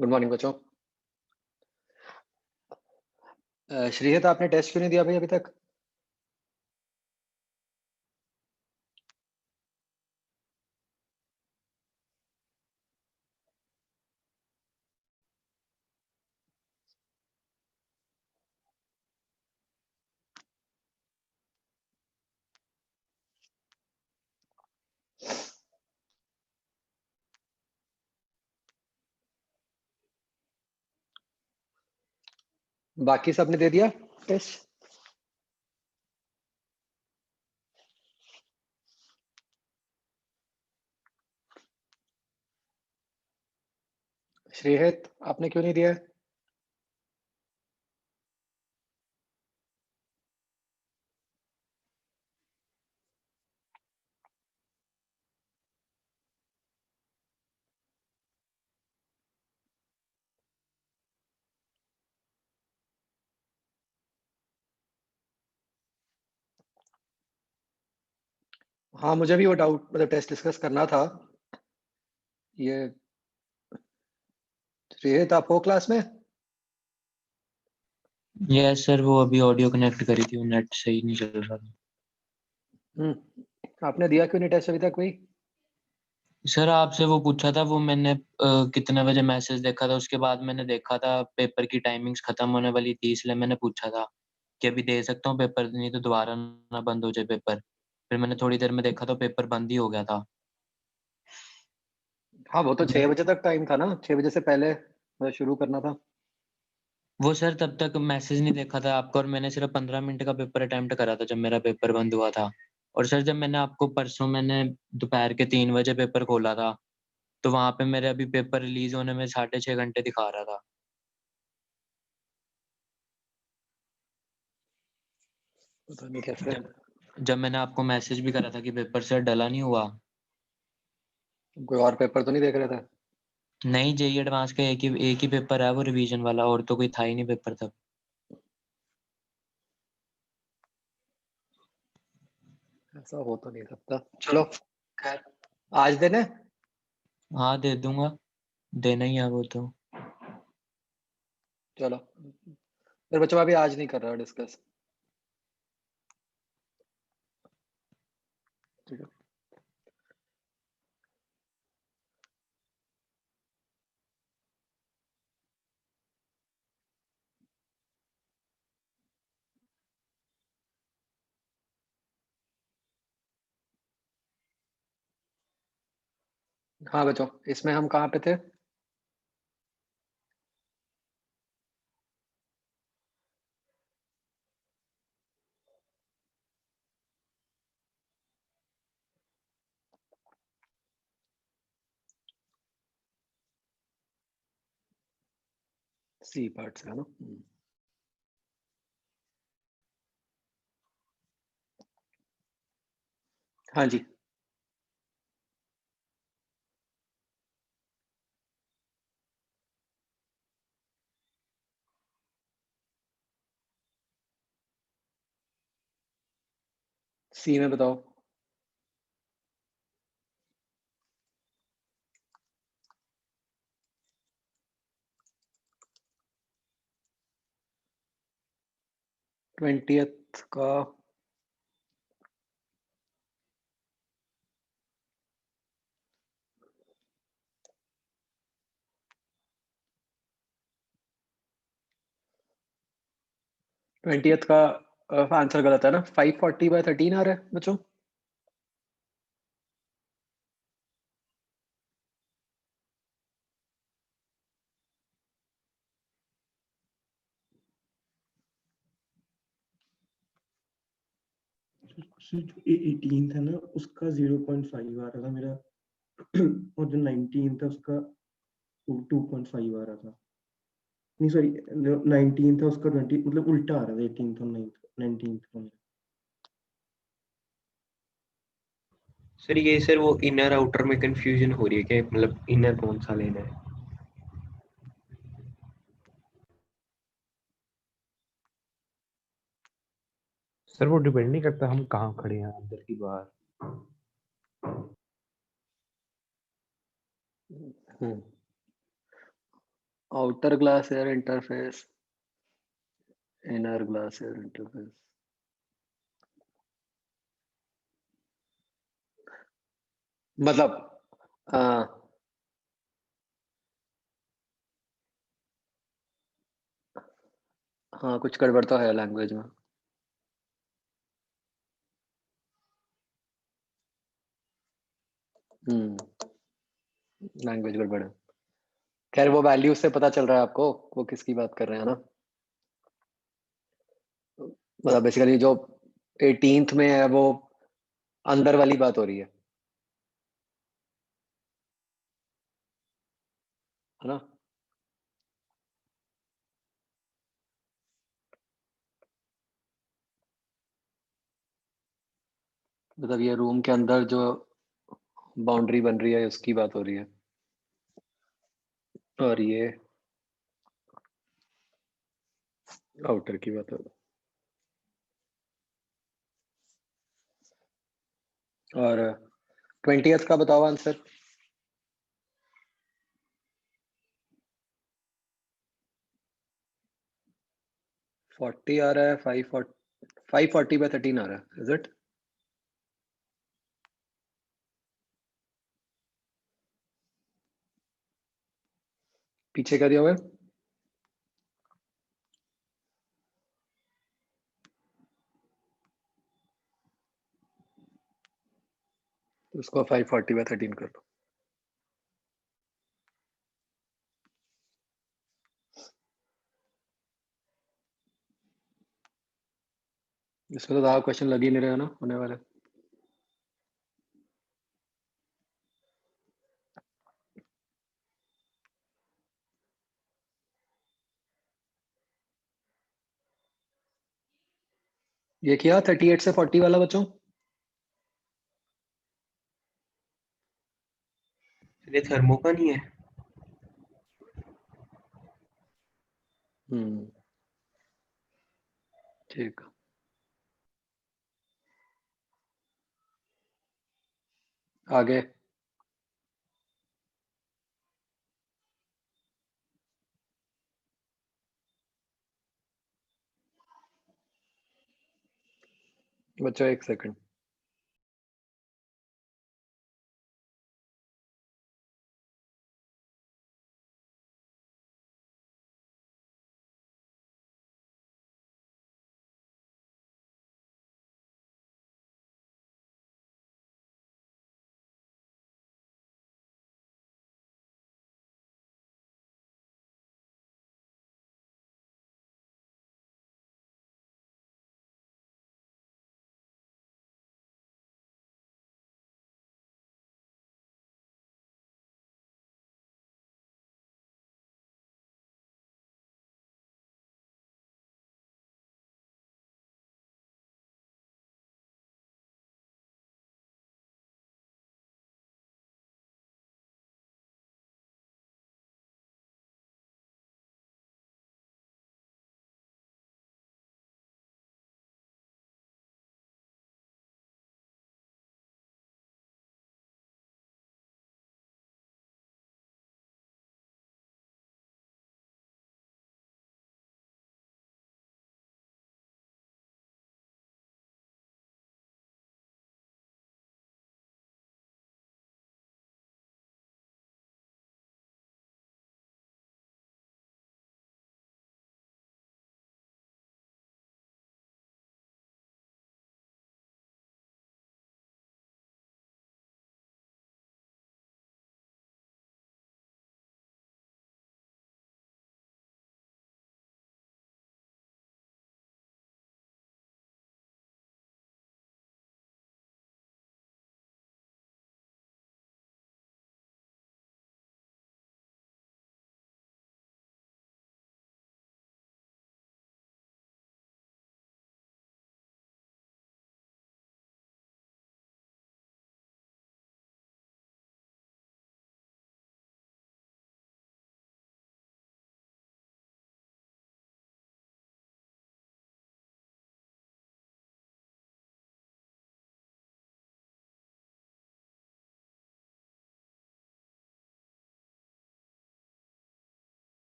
Good morning बच्चों। श्रीहित, आपने test क्यों नहीं दिया भाई अभी तक? बाकी सबने दे दिया टेस्ट? श्रीहित, आपने क्यों नहीं दिया? हाँ, मुझे भी वो डाउट मतलब टेस्ट डिस्कस करना था। ये श्रीहित, आप हो क्लास में? यस सर, वो अभी ऑडियो कनेक्ट करी थी, वो नेट सही नहीं चल रहा था। आपने दिया क्यों नहीं टेस्ट अभी तक भाई? सर आपसे वो पूछा था, वो मैंने कितने बजे मैसेज देखा था, उसके बाद मैंने देखा था पेपर की टाइमिंग्स खत्म होने वाली थी, इसलिए मैंने पूछा था कि अभी दे सकता हूँ पेपर, नहीं तो दोबारा ना बंद हो जाए पेपर। फिर मैंने थोड़ी देर में देखा तो पेपर बंद ही हो गया था। हाँ, वो तो 6 बजे तक टाइम था ना, 6 बजे से पहले मतलब शुरू करना था। वो सर तब तक मैसेज नहीं देखा था आपका, और मैंने सिर्फ 15 मिनट का पेपर अटेम्प्ट करा था जब मेरा पेपर बंद हुआ था। और सर जब मैंने आपको परसों मैंने दोपहर के 3 बजे पेपर खोला था, तो वहां पे मेरे अभी पेपर रिलीज होने में 6.5 घंटे दिखा रहा था। पता नहीं कैसे। जब जब मैंने आपको मैसेज भी करा था कि पेपर सर डला नहीं हुआ। कोई और पेपर तो नहीं देख रहे थे? नहीं, जेई एडवांस का एक ही पेपर है, वो रिवीजन वाला, और तो कोई था ही नहीं पेपर तब। ऐसा हो तो नहीं सकता। चलो खैर, आज देने। हाँ दे दूंगा, देना ही है वो तो। चलो फिर बच्चों, अभी आज नहीं कर रहा डिस्कस। ठीक है। हाँ बच्चों, इसमें हम कहाँ पे थे? सी पार्ट से है ना। हाँ जी। सी में बताओ। ट्वेंटियथ का 20th का आंसर गलत है ना। 540/13 आ रहा है बच्चों। जो 18 था ना, उसका 0.5 आ रहा था मेरा। और जो 19 था उसका 2.5 आ रहा था। नहीं सॉरी, 19 था उसका 20, मतलब उल्टा आ रहा था 18 और 19 का। सर ये सर वो इनर आउटर में कंफ्यूजन हो रही है कि मतलब इनर कौन सा लेना है? सर वो डिपेंड नहीं करता हम कहाँ खड़े हैं, अंदर की बाहर। Hmm outer glass air interface, inner glass air interface. मतलब हाँ, कुछ गड़बड़ तो है लैंग्वेज में। लैंग्वेज गड़बड़ है। खैर वो वैल्यू से पता चल रहा है आपको वो किसकी बात कर रहे हैं ना। मतलब बेसिकली जो 18th में है वो अंदर वाली बात हो रही है ना। मतलब ये रूम के अंदर जो बाउंड्री बन रही है उसकी बात हो रही है, और ये आउटर की बात हो रही है। और 20th का बताओ आंसर। 40 आ रहा है, 540/13 आ रहा है, इज इट? पीछे क्या दिया हुआ है? उसको 540/13 कर दो। इसमें तो ज़्यादा क्वेश्चन लग ही नहीं रहे ना होने वाले। ये किया 38 से 40 वाला बच्चों? ये थर्मो का नहीं है। ठीक। आगे। बच्चों एक सेकंड।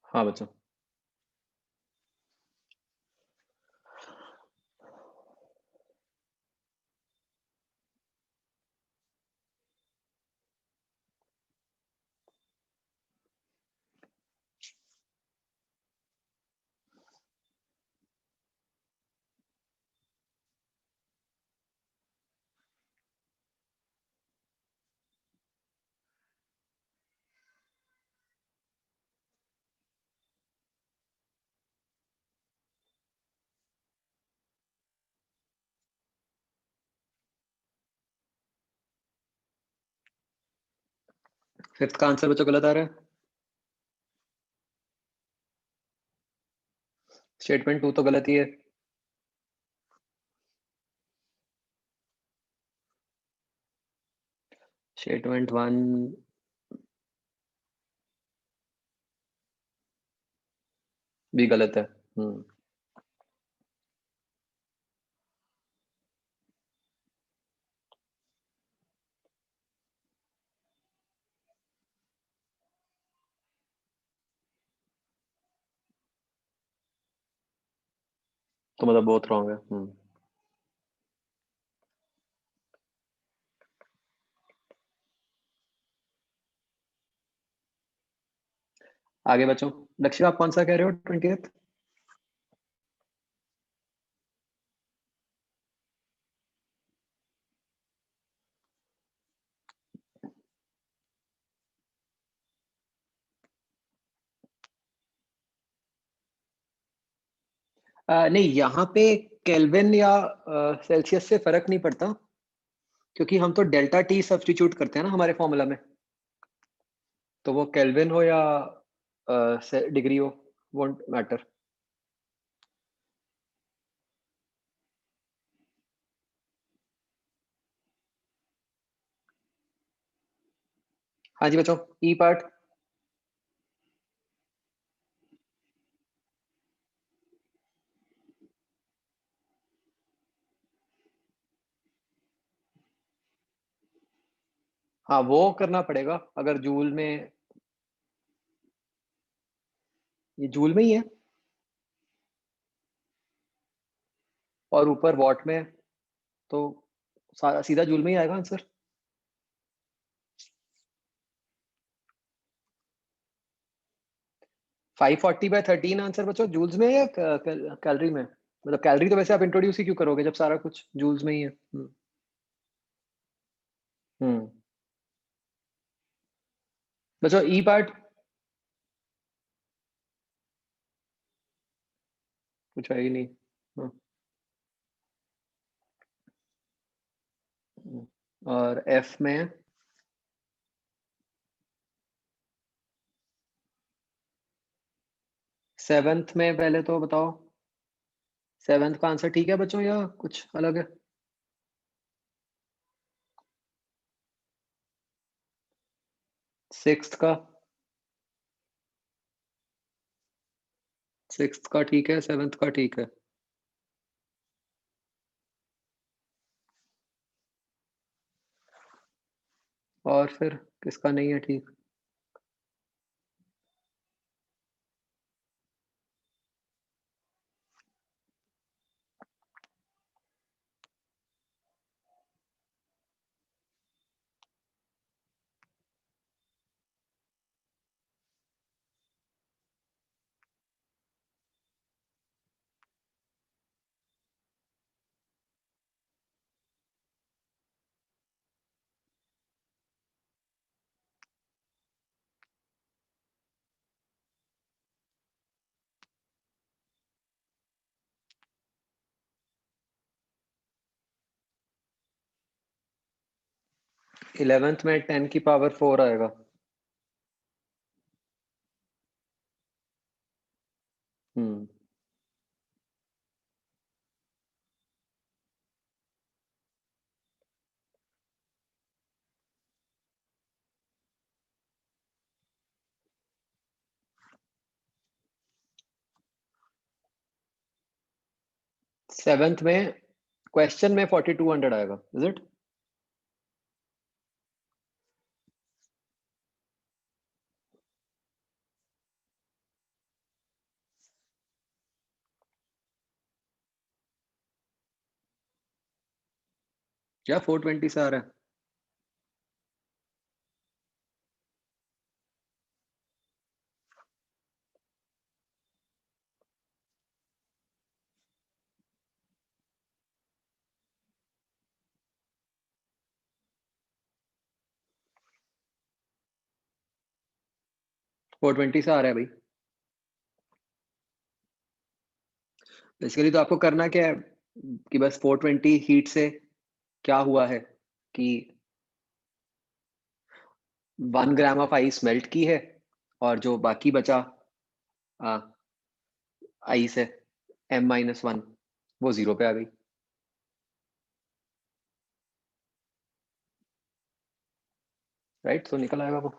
हाँ बच्चों। फिफ्थ का आंसर बच्चों गलत आ रहा है। स्टेटमेंट 2 तो गलत ही है। स्टेटमेंट 1 भी गलत है। तो मतलब बहुत रॉन्ग है। आगे बच्चों, लक्ष्य आप कौन सा कह रहे हो? 20th। नहीं, यहाँ पे केल्विन या सेल्सियस से फर्क नहीं पड़ता, क्योंकि हम तो डेल्टा टी सब्स्टिट्यूट करते हैं ना हमारे फॉर्मूला में। तो वो केल्विन हो या डिग्री हो, वोंट मैटर। हाँ जी बच्चों, ई पार्ट। हाँ वो करना पड़ेगा अगर जूल में, ये जूल में ही है और ऊपर वॉट में, तो सीधा जूल में ही आएगा आंसर। 540/13 आंसर बच्चों जूल्स में है या कैलोरी में? मतलब कैलोरी तो वैसे आप इंट्रोड्यूस ही क्यों करोगे जब सारा कुछ जूल्स में ही है। हम्म बच्चों ई पार्ट कुछ है ही नहीं। हाँ। और एफ में सेवेंथ में पहले तो बताओ, सेवेंथ का आंसर ठीक है बच्चों या कुछ अलग है? सिक्स्थ का ठीक है, सेवेंथ का ठीक है। और फिर किसका नहीं है ठीक? इलेवेंथ में 10 की पावर 4 आएगा। हम्म 7th में क्वेश्चन में 4200 आएगा, इज इट? क्या 420 से आ रहा है? फोर 420 से आ रहा है भाई। बेसिकली तो आपको करना क्या है कि बस 420 हीट से क्या हुआ है कि 1 ग्राम ऑफ आइस मेल्ट की है और जो बाकी बचा आइस है M-1 वो 0 पे आ गई। राइट, तो निकल आएगा वो।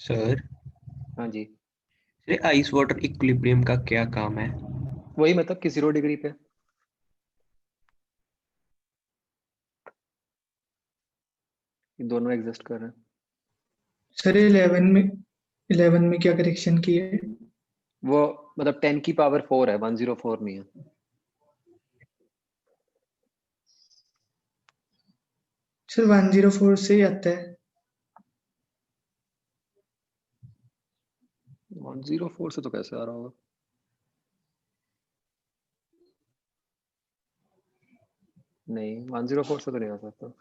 सर हाँ जी, आइस वाटर इक्विलिब्रियम का क्या काम है? वही मतलब कि 0 डिग्री पे ये दोनों एग्जिस्ट कर रहे हैं। सर 11 में क्या करेक्शन की है? वो मतलब 10 की पावर 4 है, 104 नहीं है। सर 104 से ही आता है। 104 से तो कैसे आ रहा होगा? नहीं, 104 से तो नहीं आ सकता।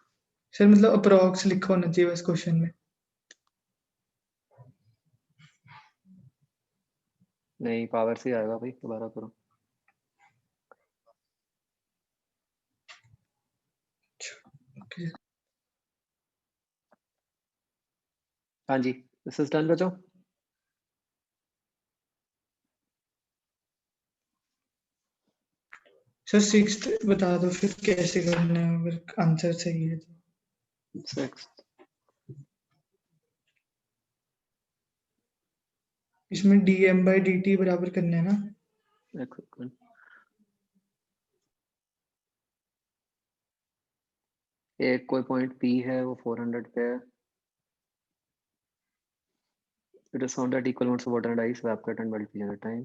सर मतलब अप्रोक्स लिखा होना चाहिए बस क्वेश्चन में। नहीं, पावर से ही आएगा भाई, दोबारा करो। ओके। हाँ जी, दिस इज डन बच्चों। सर 6th बता दो फिर कैसे करना है अगर आंसर सही है तो। 6 इसमें dm/dt बराबर करना है ना? एक सेकंड। एक कोई पॉइंट P है वो 400 पे है। It is found that equal amounts of water and ice evaporate and melt within a time.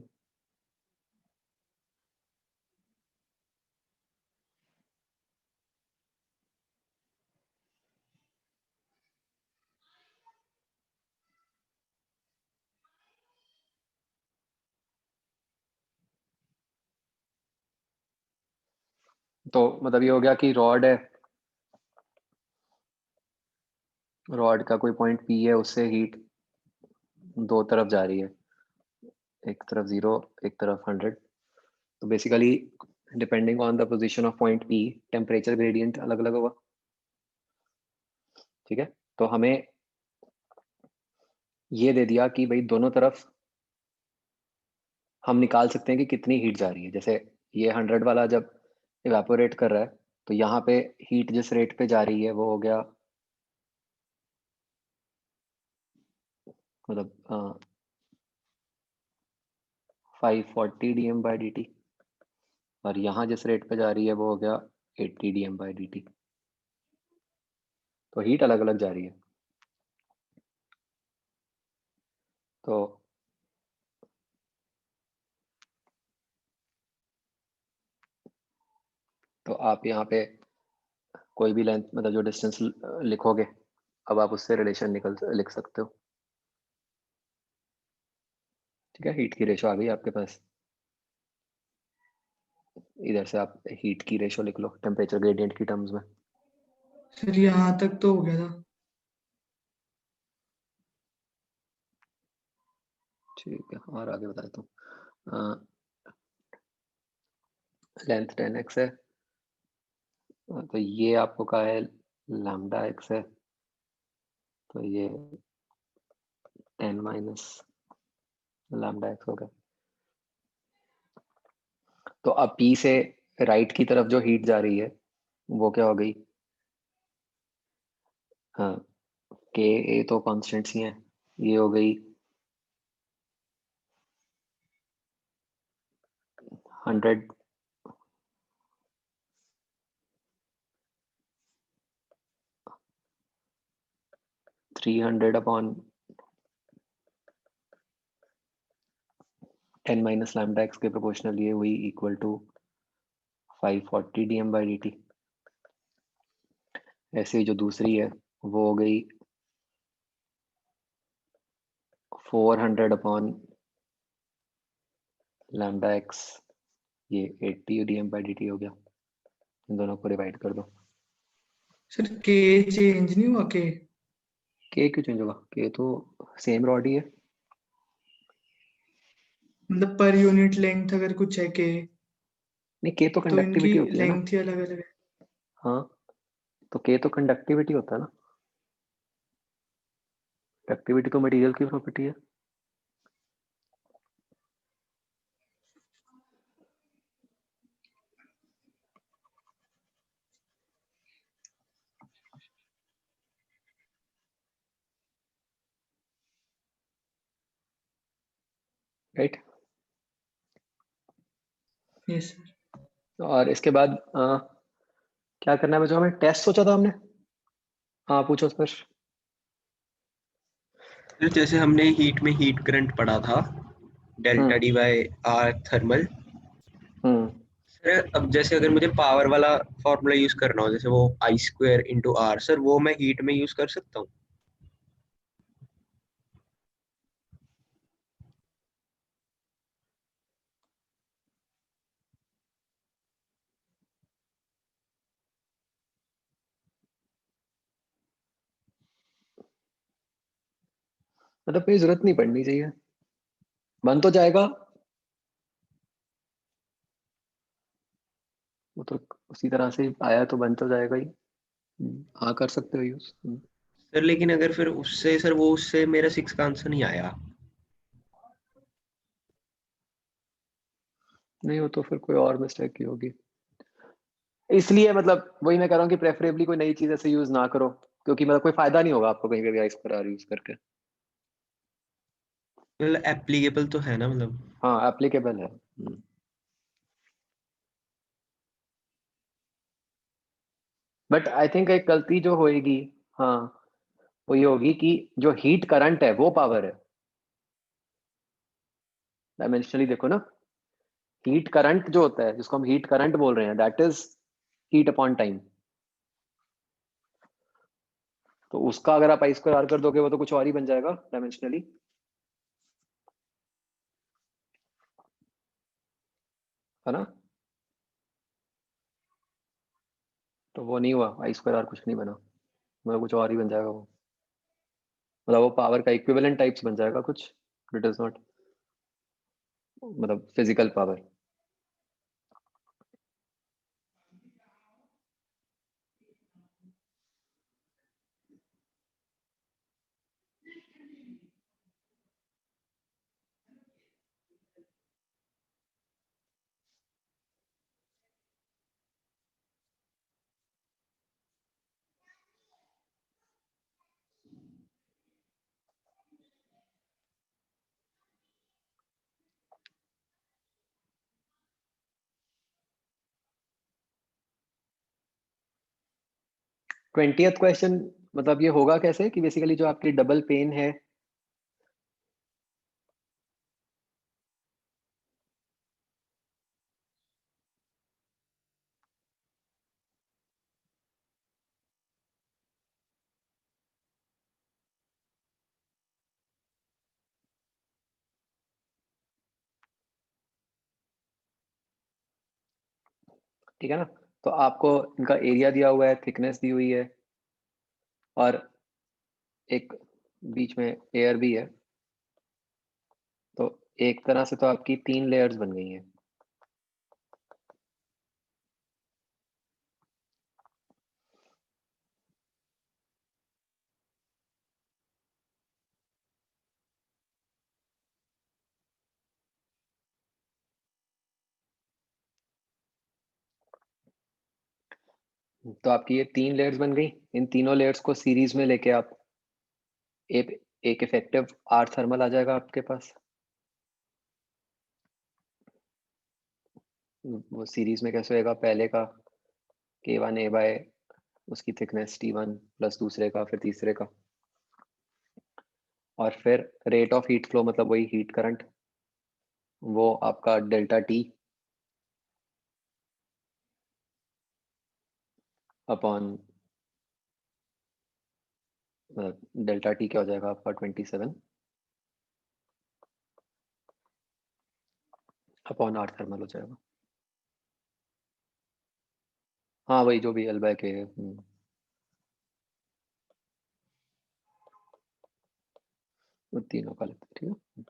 तो मतलब ये हो गया कि रॉड है, रॉड का कोई पॉइंट P है, उससे हीट दो तरफ जा रही है, एक तरफ 0, एक तरफ 100। तो basically depending on the position of point P temperature gradient अलग अलग होगा। ठीक है, तो हमें ये दे दिया कि भाई दोनों तरफ हम निकाल सकते हैं कि कितनी हीट जा रही है। जैसे ये 100 वाला जब इवेपोरेट कर रहा है तो यहाँ पे हीट जिस रेट पे जा रही है वो हो गया मतलब 540 dm/dt, और यहाँ जिस रेट पे जा रही है वो हो गया 80 dm/dt। तो हीट अलग अलग जा रही है। तो आप यहाँ पे कोई भी लेंथ मतलब जो डिस्टेंस लिखोगे, अब आप उससे रिलेशन लिख सकते हो। ठीक है, हीट की रेशो आ गई आपके पास। इधर से आप हीट की रेशो लिख लो टेम्परेचर ग्रेडियंट की टर्म्स में। सर यहाँ तक तो हो गया था। ठीक है, और आगे बता देता हूँ। लेंथ 10x है, तो ये आपको कहा है लैम्डा x है, तो ये 10 माइनस लैम्डा x होगा। तो अब P से राइट की तरफ जो हीट जा रही है वो क्या हो गई? हाँ, K A तो कॉन्स्टेंट्स ही हैं, ये हो गई 100 300 upon n minus lambda x के प्रोपोर्शनल ये हुई इक्वल टू 540 dm/dt। ऐसे ही जो दूसरी है वो हो गई 400 अपॉन लैम्डा एक्स, ये 80 dm/dt हो गया। इन दोनों को डिवाइड कर दो। सर के चेंज नहीं हुआ के? के क्यों चेंज होगा? के तो सेम रॉड ही है। मतलब पर यूनिट लेंथ अगर कुछ है के, नहीं, के तो तो इनकी कंडक्टिविटी होती है ना। लेंथ ही अलग अलग है। हाँ, तो के तो कंडक्टिविटी होता है ना। कंडक्टिविटी तो मटेरियल की प्रॉपर्टी है। राइट। Yes sir. और इसके बाद क्या करना है बच्चों? हमें टेस्ट सोचा था हमने। हाँ पूछो स्पर्श। तो जैसे हमने हीट में हीट करंट पढ़ा था, delta D by R thermal. Sir अब जैसे अगर मुझे पावर वाला फॉर्मूला यूज करना हो, जैसे वो आई स्क्वायर इंटू आर, सर वो मैं हीट में यूज कर सकता हूँ? मतलब कोई जरूरत नहीं पड़नी चाहिए, बन तो जाएगा वो तो उसी तरह से आया तो बन तो जाएगा ही। हाँ कर सकते हो यूज। सर लेकिन अगर फिर उससे सर वो उससे मेरा 6 का आंसर नहीं आया। नहीं, हो तो फिर कोई और मिस्टेक की होगी। इसलिए मतलब वही मैं कह रहा हूँ कि प्रेफरेबली कोई नई चीज ऐसे यूज ना करो, क्योंकि मतलब कोई फायदा नहीं होगा आपको कहीं पे भी आई स्क्वायर आर यूज करके। मतलब एप्लीकेबल तो है ना मतलब? हाँ एप्लीकेबल है। बट आई थिंक एक गलती जो होएगी, हाँ, वो ये होगी कि जो हीट करंट है वो पावर है। डायमेंशनली देखो ना, हीट करंट जो होता है जिसको हम हीट करंट बोल रहे हैं, that is heat upon time. तो उसका अगर आप आई स्क्वायर आर कर दोगे वो तो कुछ और ही बन जाएगा डायमेंशनली, है ना। तो वो नहीं हुआ, आई स्क्वायर आर कुछ नहीं बना, मतलब कुछ और ही बन जाएगा वो। मतलब वो पावर का इक्विवेलेंट टाइप्स बन जाएगा कुछ, इट इज नॉट मतलब फिजिकल पावर। ट्वेंटियथ क्वेश्चन मतलब ये होगा कैसे कि बेसिकली जो आपकी डबल पेन है, ठीक है ना। तो आपको इनका एरिया दिया हुआ है, थिकनेस दी हुई है, और एक बीच में एयर भी है। तो एक तरह से तो आपकी 3 लेयर्स बन गई हैं। तो आपकी ये 3 लेयर्स बन गई। इन तीनों लेयर्स को सीरीज में लेके आप एक इफेक्टिव आर थर्मल आ जाएगा आपके पास। वो सीरीज में कैसे होएगा? पहले का K1 A बाय उसकी थिकनेस T1 प्लस दूसरे का, फिर तीसरे का, और फिर रेट ऑफ हीट फ्लो मतलब वही हीट करंट वो आपका delta T upon delta T क्या हो जाएगा आपका 27 अपॉन आर थर्मल हो जाएगा। हाँ वही जो भी एल बाय के है। वो तीनों का लेते हैं, ठीक है।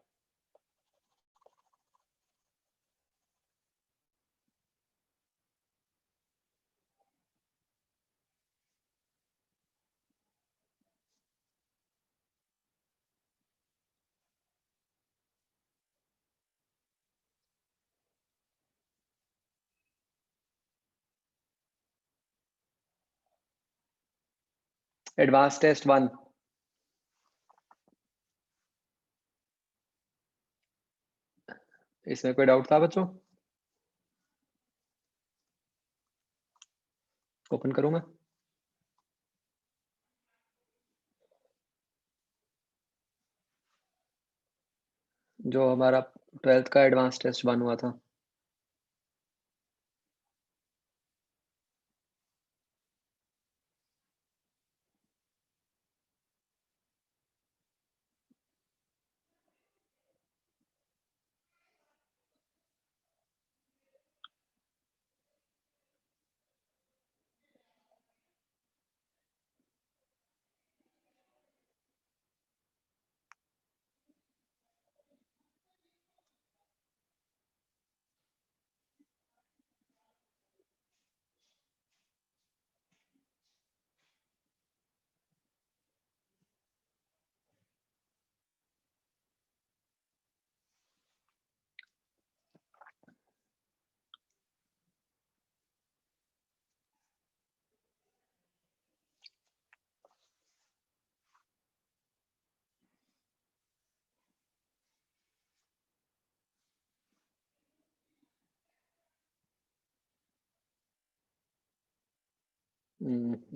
एडवांस टेस्ट 1 इसमें कोई डाउट था बच्चों? ओपन करूं मैं? जो हमारा 12th का एडवांस टेस्ट 1 हुआ था।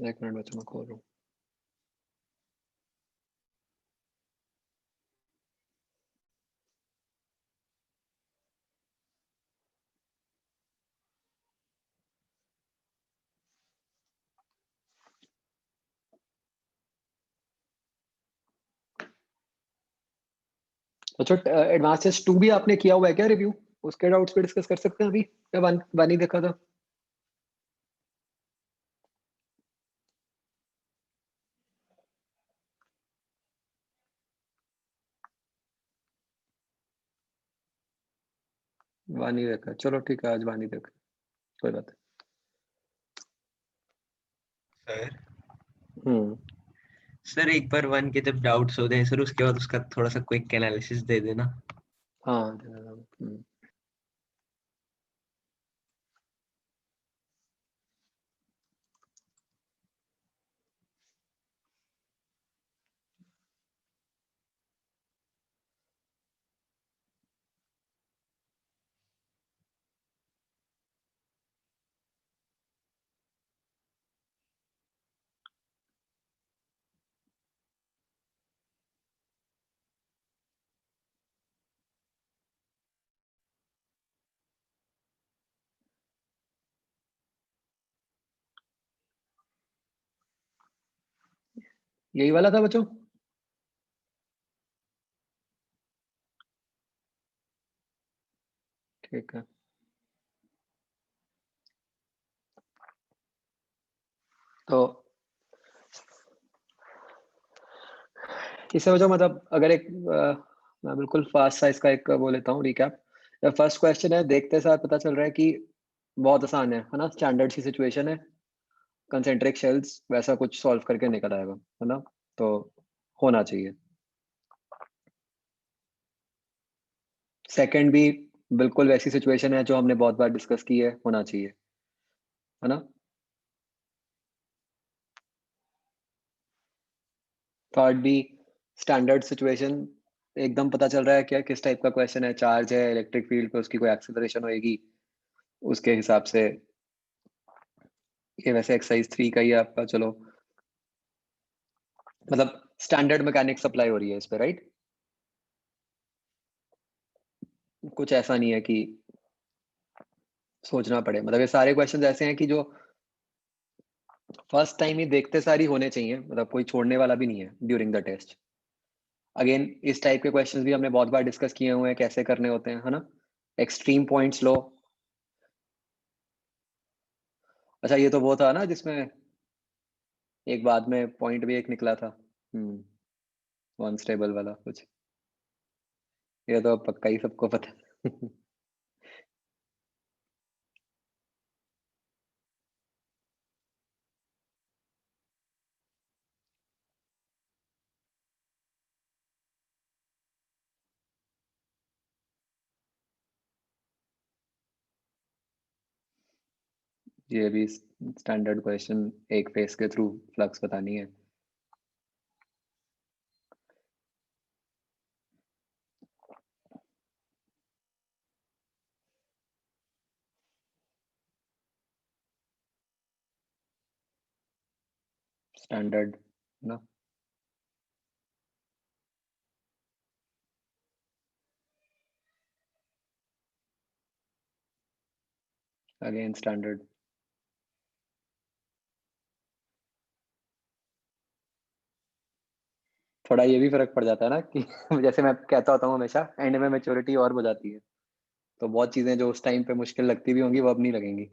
एक मिनट बच्चों मैं खोल रहा हूँ। अच्छा एडवांस टेस्ट 2 भी आपने किया हुआ है क्या रिव्यू? उसके डाउट्स पे डिस्कस कर सकते हैं अभी या वन ही देखा था? वन ही देखा, चलो ठीक है आज वन ही देख, कोई बात सर नहीं। सर एक बार 1 के जब डाउट्स होते हैं सर उसके बाद उसका थोड़ा सा क्विक एनालिसिस दे देना। हाँ यही वाला था बच्चों। ठीक है तो इससे वजह मतलब अगर एक मैं बिल्कुल फास्ट साइज का एक वो लेता हूँ रिकैप। फर्स्ट क्वेश्चन है, देखते साथ पता चल रहा है कि बहुत आसान है ना, स्टैंडर्ड सी सिचुएशन है, कंसेंट्रिक शेल्स वैसा कुछ सॉल्व करके निकल आएगा है ना, तो होना चाहिए। सेकंड भी बिल्कुल वैसी सिचुएशन है जो हमने बहुत बार डिस्कस की है, होना चाहिए है ना। थर्ड भी स्टैंडर्ड सिचुएशन, एकदम पता चल रहा है क्या किस टाइप का क्वेश्चन है, चार्ज है इलेक्ट्रिक फील्ड पे उसकी कोई एक्सेलरेशन होएगी उसके हिसाब से। ये वैसे एक्सरसाइज 3 का ही है आपका, चलो मतलब स्टैंडर्ड मैकेनिक्स अप्लाई हो रही है इस पे, राइट। कुछ ऐसा नहीं है कि सोचना पड़े। मतलब ये सारे क्वेश्चंस ऐसे हैं कि जो फर्स्ट टाइम ही देखते सारी होने चाहिए, मतलब कोई छोड़ने वाला भी नहीं है ड्यूरिंग द टेस्ट। अगेन इस टाइप के क्वेश्चंस भी हमने बहुत बार डिस्कस किए हुए हैं कैसे करने होते हैं, है ना। एक्सट्रीम पॉइंट्स लो। अच्छा ये तो वो था ना जिसमें एक बाद में पॉइंट भी एक निकला था, वन स्टेबल वाला कुछ। ये तो पक्का ही सबको पता है। ये भी स्टैंडर्ड क्वेश्चन, एक फेस के थ्रू फ्लक्स बतानी है। स्टैंडर्ड ना। Again standard. थोड़ा ये भी फर्क पड़ जाता है ना कि जैसे मैं कहता होता हूँ हमेशा, एंड में मैच्योरिटी और हो जाती है, तो बहुत चीजें जो उस टाइम पे मुश्किल लगती भी होंगी वो अब नहीं लगेंगी।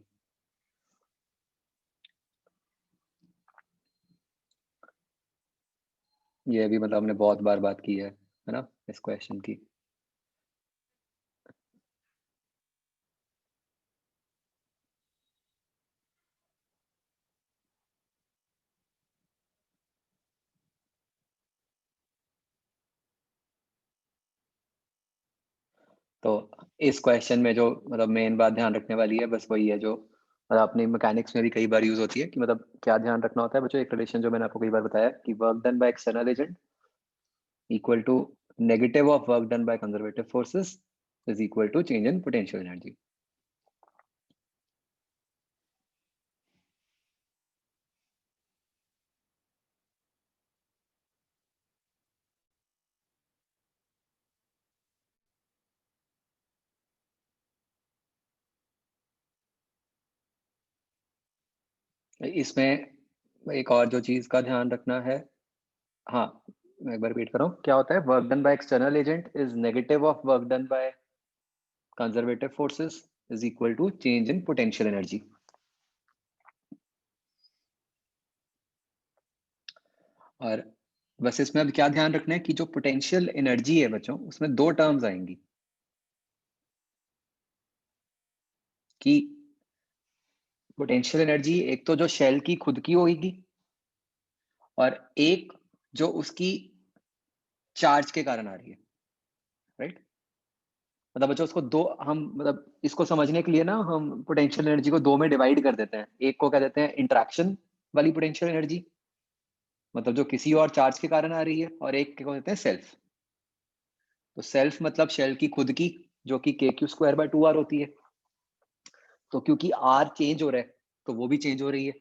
ये भी मतलब हमने बहुत बार बात की है ना इस क्वेश्चन की। तो इस क्वेश्चन में जो मतलब मेन बात ध्यान रखने वाली है बस वही है जो मतलब अपनी मैकेनिक्स में भी कई बार यूज होती है कि मतलब क्या ध्यान रखना होता है बच्चों। एक रिलेशन जो मैंने आपको कई बार बताया कि work done by external agent equal to negative of work done by conservative forces is equal to change in potential energy. इसमें एक और जो चीज का ध्यान रखना है, हाँ मैं एक बार रिपीट कर रहा हूँ, क्या होता है work done by external agent is negative of work done by conservative forces is equal to change in potential energy. और बस इसमें अब क्या ध्यान रखना है कि जो पोटेंशियल एनर्जी है बच्चों उसमें दो टर्म्स आएंगी कि पोटेंशियल एनर्जी एक तो जो शेल की खुद की होगी और एक जो उसकी चार्ज के कारण आ रही है, राइट। मतलब बच्चों उसको दो हम मतलब इसको समझने के लिए ना हम पोटेंशियल एनर्जी को दो में डिवाइड कर देते हैं। एक को कह देते हैं इंटरेक्शन वाली पोटेंशियल एनर्जी, मतलब जो किसी और चार्ज के कारण आ रही है, और एक को कहते हैं सेल्फ। तो सेल्फ मतलब शेल की खुद की जो कि KQ²/2R होती है। तो क्योंकि R चेंज हो रहा है तो वो भी चेंज हो रही है।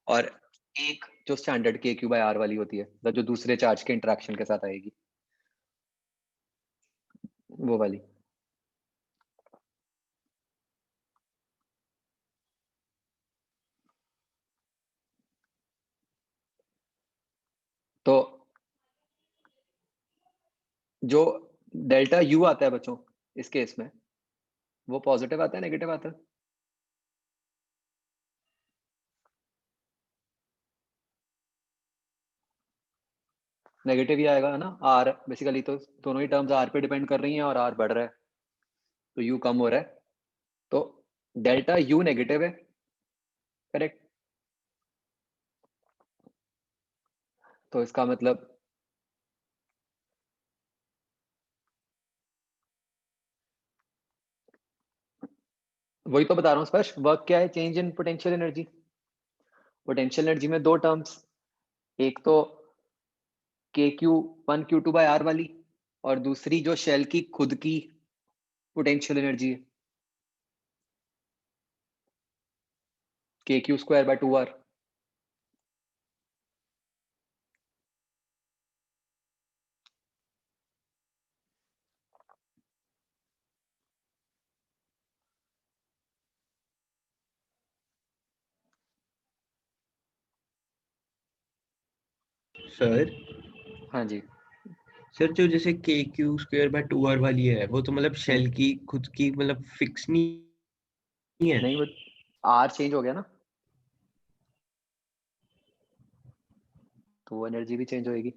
और एक जो स्टैंडर्ड KQ/R वाली होती है, मतलब जो दूसरे चार्ज के इंटरेक्शन के साथ आएगी, वो वाली। तो जो डेल्टा U आता है बच्चों इस केस में, वो पॉजिटिव आता है नेगेटिव आता है? नेगेटिव ही आएगा, है ना। R बेसिकली तो दोनों ही टर्म्स R पे डिपेंड कर रही हैं और R बढ़ रहा है तो U कम हो रहा है, तो डेल्टा U नेगेटिव है, करेक्ट। तो इसका मतलब वही तो बता रहा हूँ स्पष्ट। वर्क क्या है? Change in potential energy. Potential energy में दो टर्म्स, एक तो KQ1Q2/R वाली और दूसरी जो शेल की खुद की पोटेंशियल एनर्जी है KQ²/2R। सर हाँ जी, सर जो जैसे के क्यू स्क्वायर बाय 2r वाली है वो तो मतलब शेल की खुद की मतलब फिक्स नहीं है। नहीं वो आर चेंज हो गया ना, तो वो एनर्जी भी चेंज होएगी।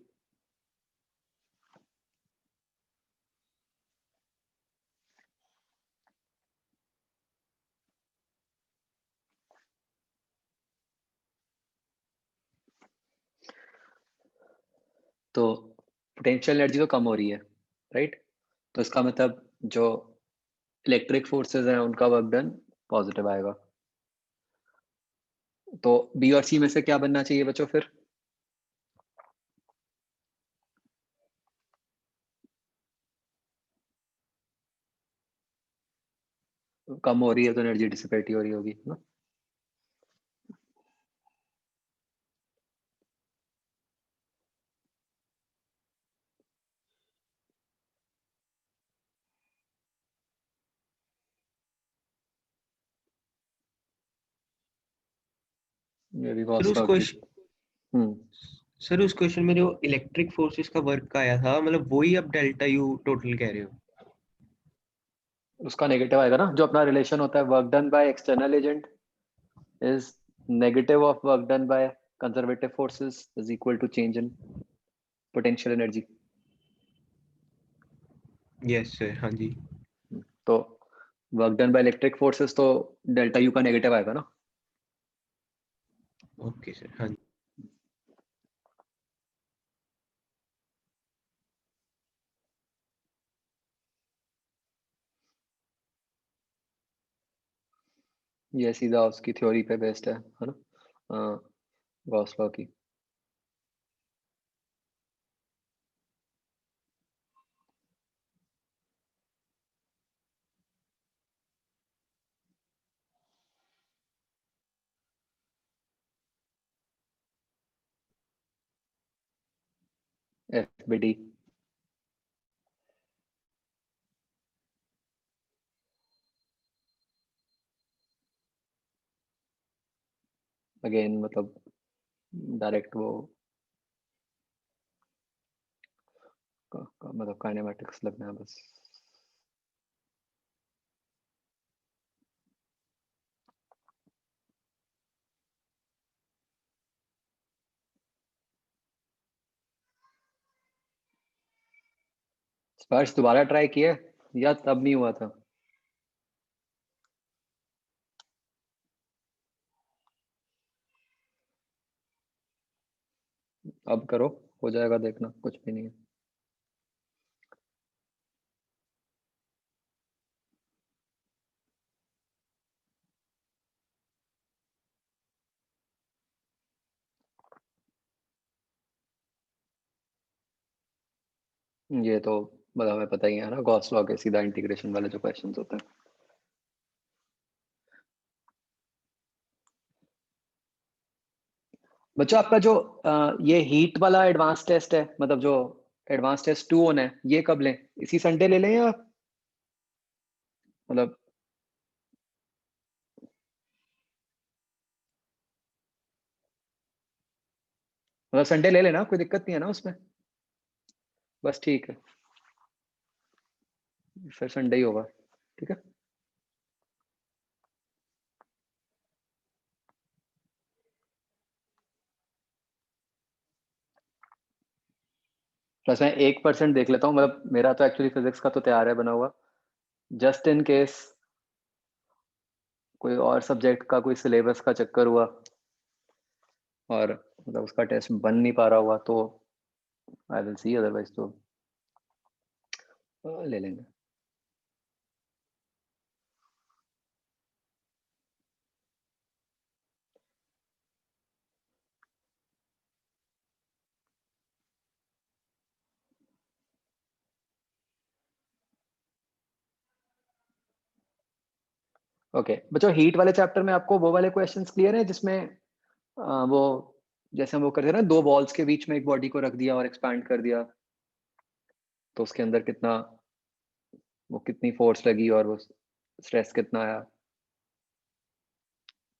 तो पोटेंशियल एनर्जी तो कम हो रही है, राइट? तो इसका मतलब जो इलेक्ट्रिक फोर्सेस हैं उनका वर्क डन पॉजिटिव आएगा। तो बी और सी में से क्या बनना चाहिए बच्चों फिर? कम हो रही है तो एनर्जी डिसिपेट ही हो रही होगी ना। ये भी सर गॉस उस लॉ की। सर उस क्वेश्चन में जो इलेक्ट्रिक फोर्सेस का वर्क का आया था मतलब वही अब डेल्टा यू टोटल कह रहे हो? उसका नेगेटिव आएगा ना, जो अपना रिलेशन होता है work done by external agent is negative of work done by conservative forces is equal to change in potential energy. Yes sir, हाँ जी। तो work done by electric forces तो डेल्टा यू का नेगेटिव आएगा ना। Okay sir, हाँ जी। ये सीधा उसकी थ्योरी पे बेस्ड है ना, गॉस लॉ की। F B D. अगेन मतलब डायरेक्ट वो मतलब काइनेमेटिक्स लगना है बस। स्पर्श दोबारा ट्राई किया या तब नहीं हुआ था? अब करो, हो जाएगा, देखना कुछ भी नहीं है। ये तो मतलब हमें पता ही है ना, गॉस लॉ के सीधा इंटीग्रेशन वाले जो क्वेश्चंस होते हैं। बच्चों आपका जो ये हीट वाला एडवांस टेस्ट है, मतलब जो एडवांस टेस्ट 2 होना है, ये कब लें? इसी संडे ले लें या मतलब संडे ले लेना, कोई दिक्कत नहीं है ना उसमें? बस ठीक है, फिर संडे ही होगा, ठीक है। बस मैं 1% देख लेता हूँ, मतलब मेरा तो एक्चुअली फिजिक्स का तो तैयार है बना हुआ, जस्ट इन केस कोई और सब्जेक्ट का कोई सिलेबस का चक्कर हुआ और मतलब उसका टेस्ट बन नहीं पा रहा हुआ तो आई विल सी, अदरवाइज तो ले लेंगे। ओके बच्चों, हीट वाले चैप्टर में आपको वो वाले क्वेश्चंस क्लियर है जिसमें वो जैसे हम वो करते हैं ना, दो बॉल्स के बीच में एक बॉडी को रख दिया और एक्सपैंड कर दिया, तो उसके अंदर कितना, वो कितनी फोर्स लगी और वो स्ट्रेस कितना आया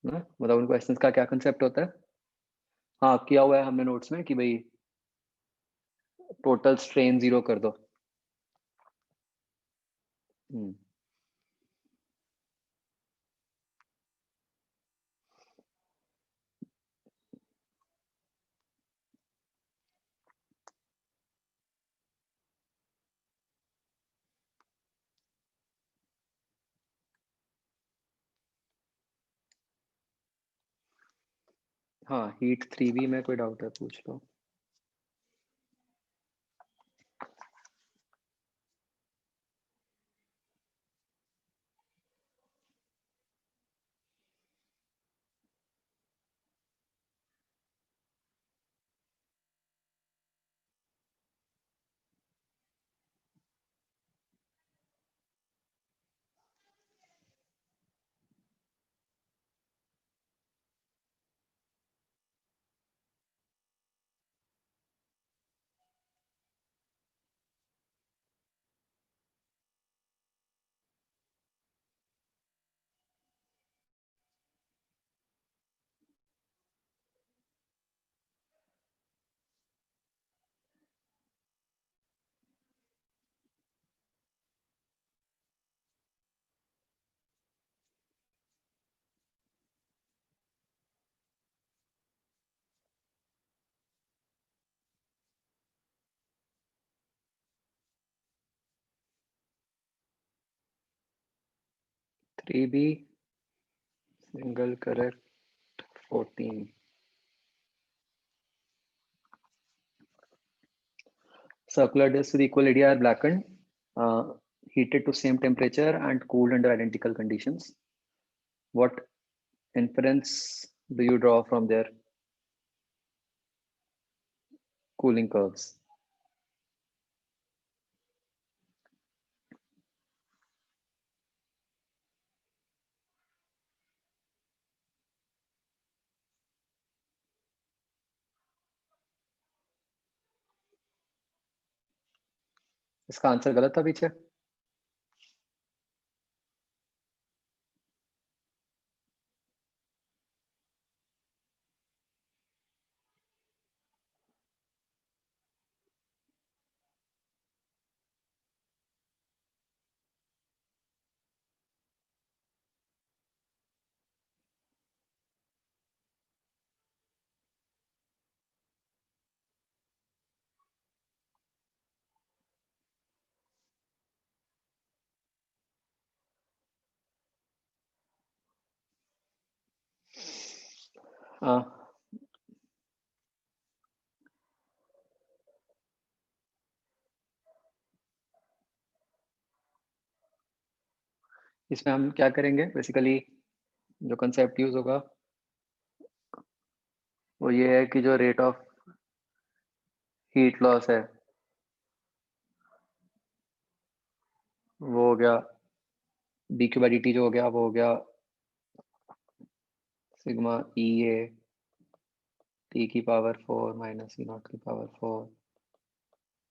ना, मतलब उन क्वेश्चंस का क्या कंसेप्ट होता है? हाँ किया हुआ है हमने नोट्स में कि भाई टोटल स्ट्रेन 0 कर दो। हाँ, हीट 3B में कोई डाउट है पूछ लो। Three B single correct 14। Circular discs with equal area are blackened, heated to same temperature and cooled under identical conditions. What inference do you draw from their cooling curves? इसका answer गलत था पीछे। इसमें हम क्या करेंगे, बेसिकली जो concept use होगा वो ये है कि जो रेट ऑफ हीट लॉस है वो हो गया dq by dt, जो हो गया वो हो गया सिग्मा ई ए t की पावर 4 माइनस ई नॉट की power 4,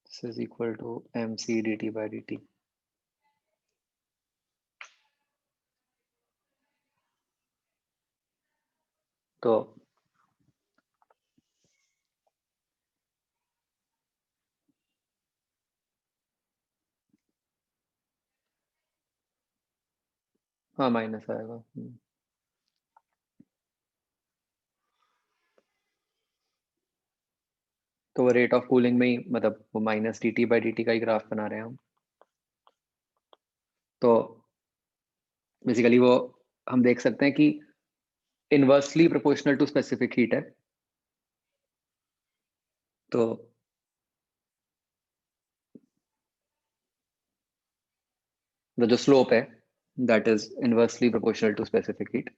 this is equal to mc dt by dt। तो हाँ माइनस आएगा। तो वो रेट ऑफ कूलिंग में ही, मतलब वो minus D T by D T का ही ग्राफ बना रहे हैं हम। तो बेसिकली वो हम देख सकते हैं कि inversely proportional to specific heat है। तो जो स्लोप है that is inversely proportional to specific heat.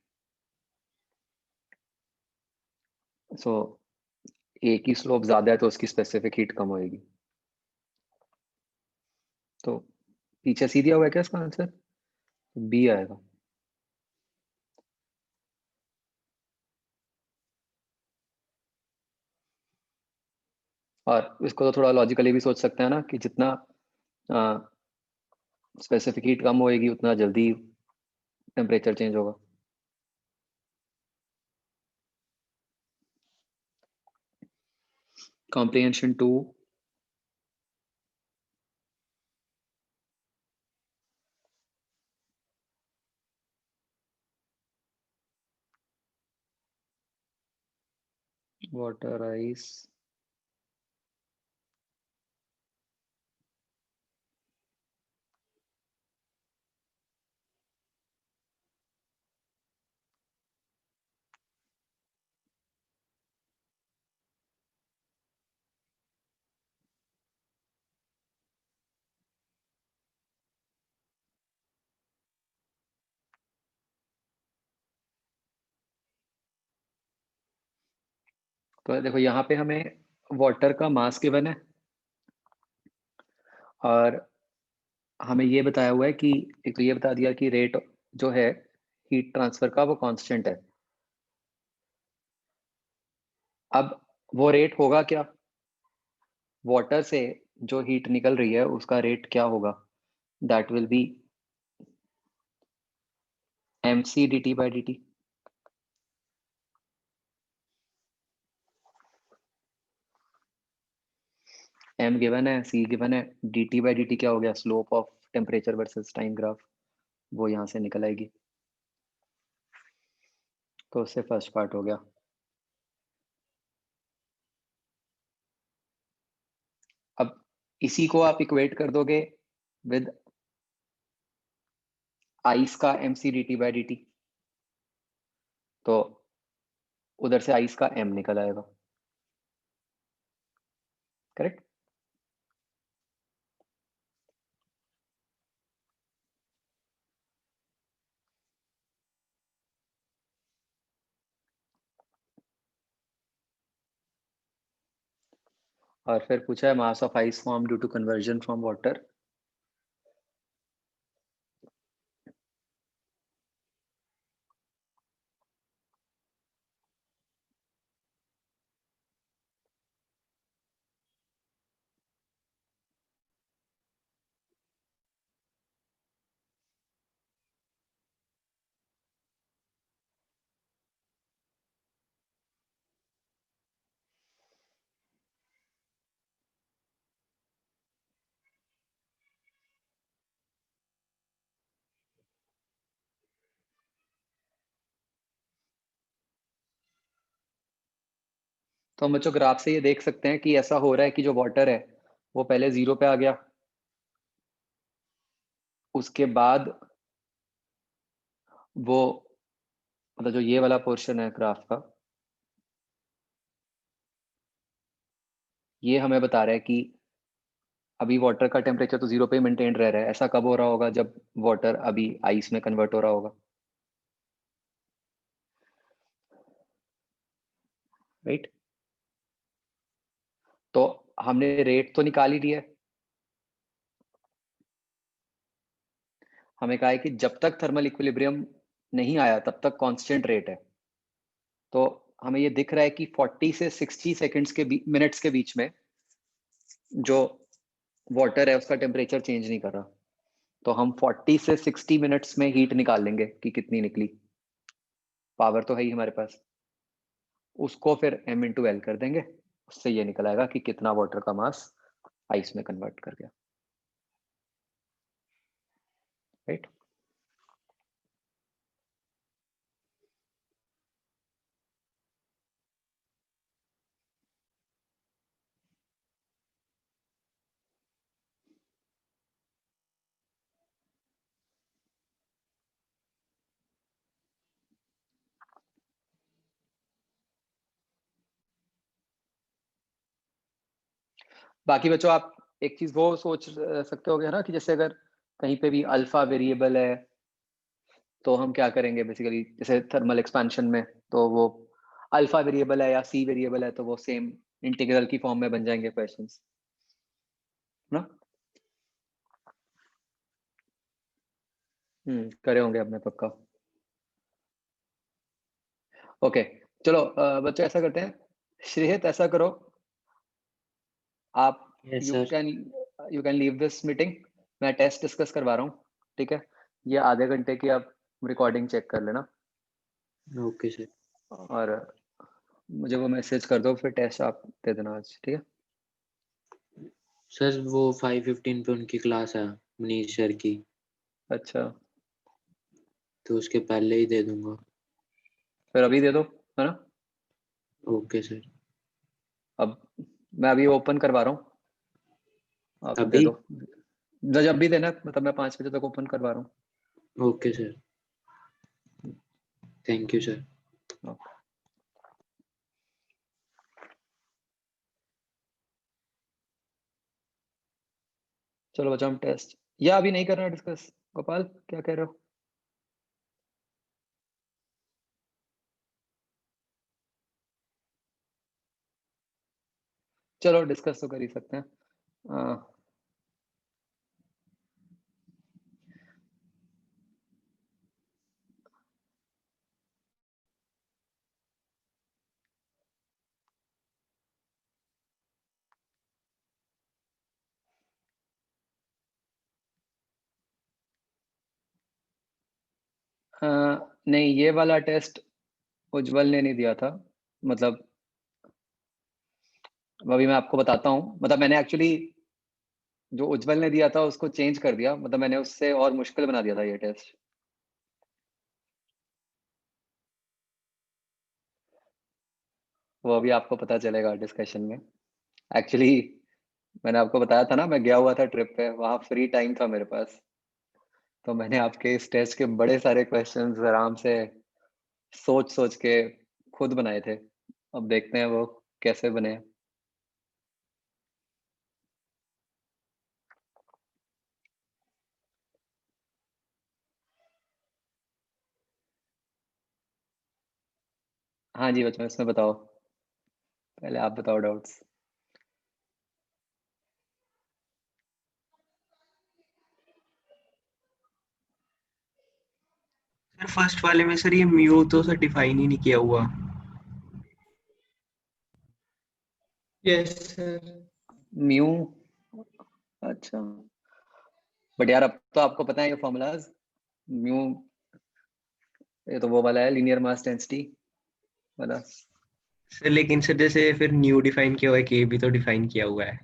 So A की स्लोप ज्यादा है तो उसकी स्पेसिफिक हीट कम होगी। तो पीछे सी दिया हुआ है क्या इसका आंसर? बी आएगा। और इसको तो थोड़ा लॉजिकली भी सोच सकते हैं ना कि जितना स्पेसिफिक हीट कम होएगी उतना जल्दी टेम्परेचर चेंज होगा। Comprehension 2 वाटर आइस तो देखो यहाँ पे हमें वाटर का मास गिवन है और हमें ये बताया हुआ है कि एक तो ये बता दिया कि रेट जो है हीट ट्रांसफर का वो कांस्टेंट है। अब वो रेट होगा क्या, वाटर से जो हीट निकल रही है उसका रेट क्या होगा, that will be mc dt by dt। m given है, c गिवन है, dt by dt क्या हो गया, slope of temperature versus time graph, वो यहाँ से निकल आएगी। तो उससे फर्स्ट पार्ट हो गया। अब इसी को आप इक्वेट कर दोगे विद आइस का mc dt by dt, तो उधर से आइस का m निकल आएगा, करेक्ट। और फिर पूछा है mass of ice form due to conversion from water. तो हम बच्चों ग्राफ से ये देख सकते हैं कि ऐसा हो रहा है कि जो वाटर है वो पहले 0 पे आ गया, उसके बाद वो मतलब जो ये वाला पोर्शन है ग्राफ का, ये हमें बता रहा है कि अभी वाटर का टेम्परेचर तो 0 पे मेंटेन रह रहा है। ऐसा कब हो रहा होगा, जब वाटर अभी आइस में कन्वर्ट हो रहा होगा, राइट। तो हमने रेट तो निकाल ही दिया है, हमें कहा है कि जब तक थर्मल इक्विलिब्रियम नहीं आया तब तक कांस्टेंट रेट है। तो हमें ये दिख रहा है कि 40 से 60 सेकंड्स के मिनट्स के बीच में जो वाटर है उसका टेम्परेचर चेंज नहीं कर रहा। तो हम 40 से 60 मिनट्स में हीट निकाल लेंगे कि कितनी निकली, पावर तो है ही हमारे पास, उसको फिर m इंटू एल कर देंगे, उससे ये निकल आएगा कि कितना वाटर का मास आइस में कन्वर्ट कर गया, राइट। बाकी बच्चों आप एक चीज वो सोच सकते हो ना कि जैसे अगर कहीं पे भी अल्फा वेरिएबल है तो हम क्या करेंगे बेसिकली, जैसे थर्मल एक्सपेंशन में तो वो अल्फा वेरिएबल है या सी वेरिएबल है तो वो सेम इंटीग्रल की फॉर्म में बन जाएंगे क्वेश्चंस ना। करे होंगे आपने पक्का। ओके चलो बच्चों ऐसा करते हैं, श्रेयत ऐसा करो आप, yes you sir. Can leave this meeting, मैं टेस्ट डिस्कस करवा रहा हूँ, ठीक है। ये आधे घंटे की आप रिकॉर्डिंग चेक कर लेना ओके सर। और मुझे वो मैसेज कर दो, फिर टेस्ट आप दे देना आज, ठीक है। सर वो 5:15 पे उनकी क्लास है मनीष सर की, अच्छा तो उसके पहले ही दे दूंगा। फिर अभी दे दो, है ना। Okay sir. अब मैं अभी ओपन करवा रहा हूँ, आप दे अभी? दो जब भी देना, मतलब मैं 5 बजे तक ओपन करवा रहा हूँ। Okay sir, thank you sir. चलो बच्चों हम टेस्ट, या अभी नहीं करना डिस्कस? गोपाल क्या कह रहे हो? चलो डिस्कस तो कर ही सकते हैं। नहीं, ये वाला टेस्ट उज्जवल ने नहीं दिया था, मतलब अभी मैं आपको बताता हूँ। मतलब मैंने एक्चुअली जो उज्जवल ने दिया था उसको चेंज कर दिया, मतलब मैंने उससे और मुश्किल बना दिया था ये टेस्ट। वो अभी आपको पता चलेगा डिस्कशन में। एक्चुअली मैंने आपको बताया था ना, मैं गया हुआ था ट्रिप पे, वहाँ फ्री टाइम था मेरे पास, तो मैंने आपके इस टेस्ट के बड़े सारे क्वेश्चंस आराम से सोच सोच के खुद बनाए थे। अब देखते हैं वो कैसे बने। हाँ जी बच्चों, इसमें बताओ, पहले आप बताओ डाउट्स। सर फर्स्ट वाले में सर ये म्यू तो सर डिफाइन ही नहीं किया हुआ। Yes sir. म्यू, अच्छा, बट यार अब तो आपको पता है ये फॉर्मूलाज। म्यू, ये तो वो वाला है लीनियर मास डेंसिटी वाला। सर लेकिन सर जैसे फिर न्यू डिफाइन किया हुआ है, के भी तो डिफाइन किया हुआ है।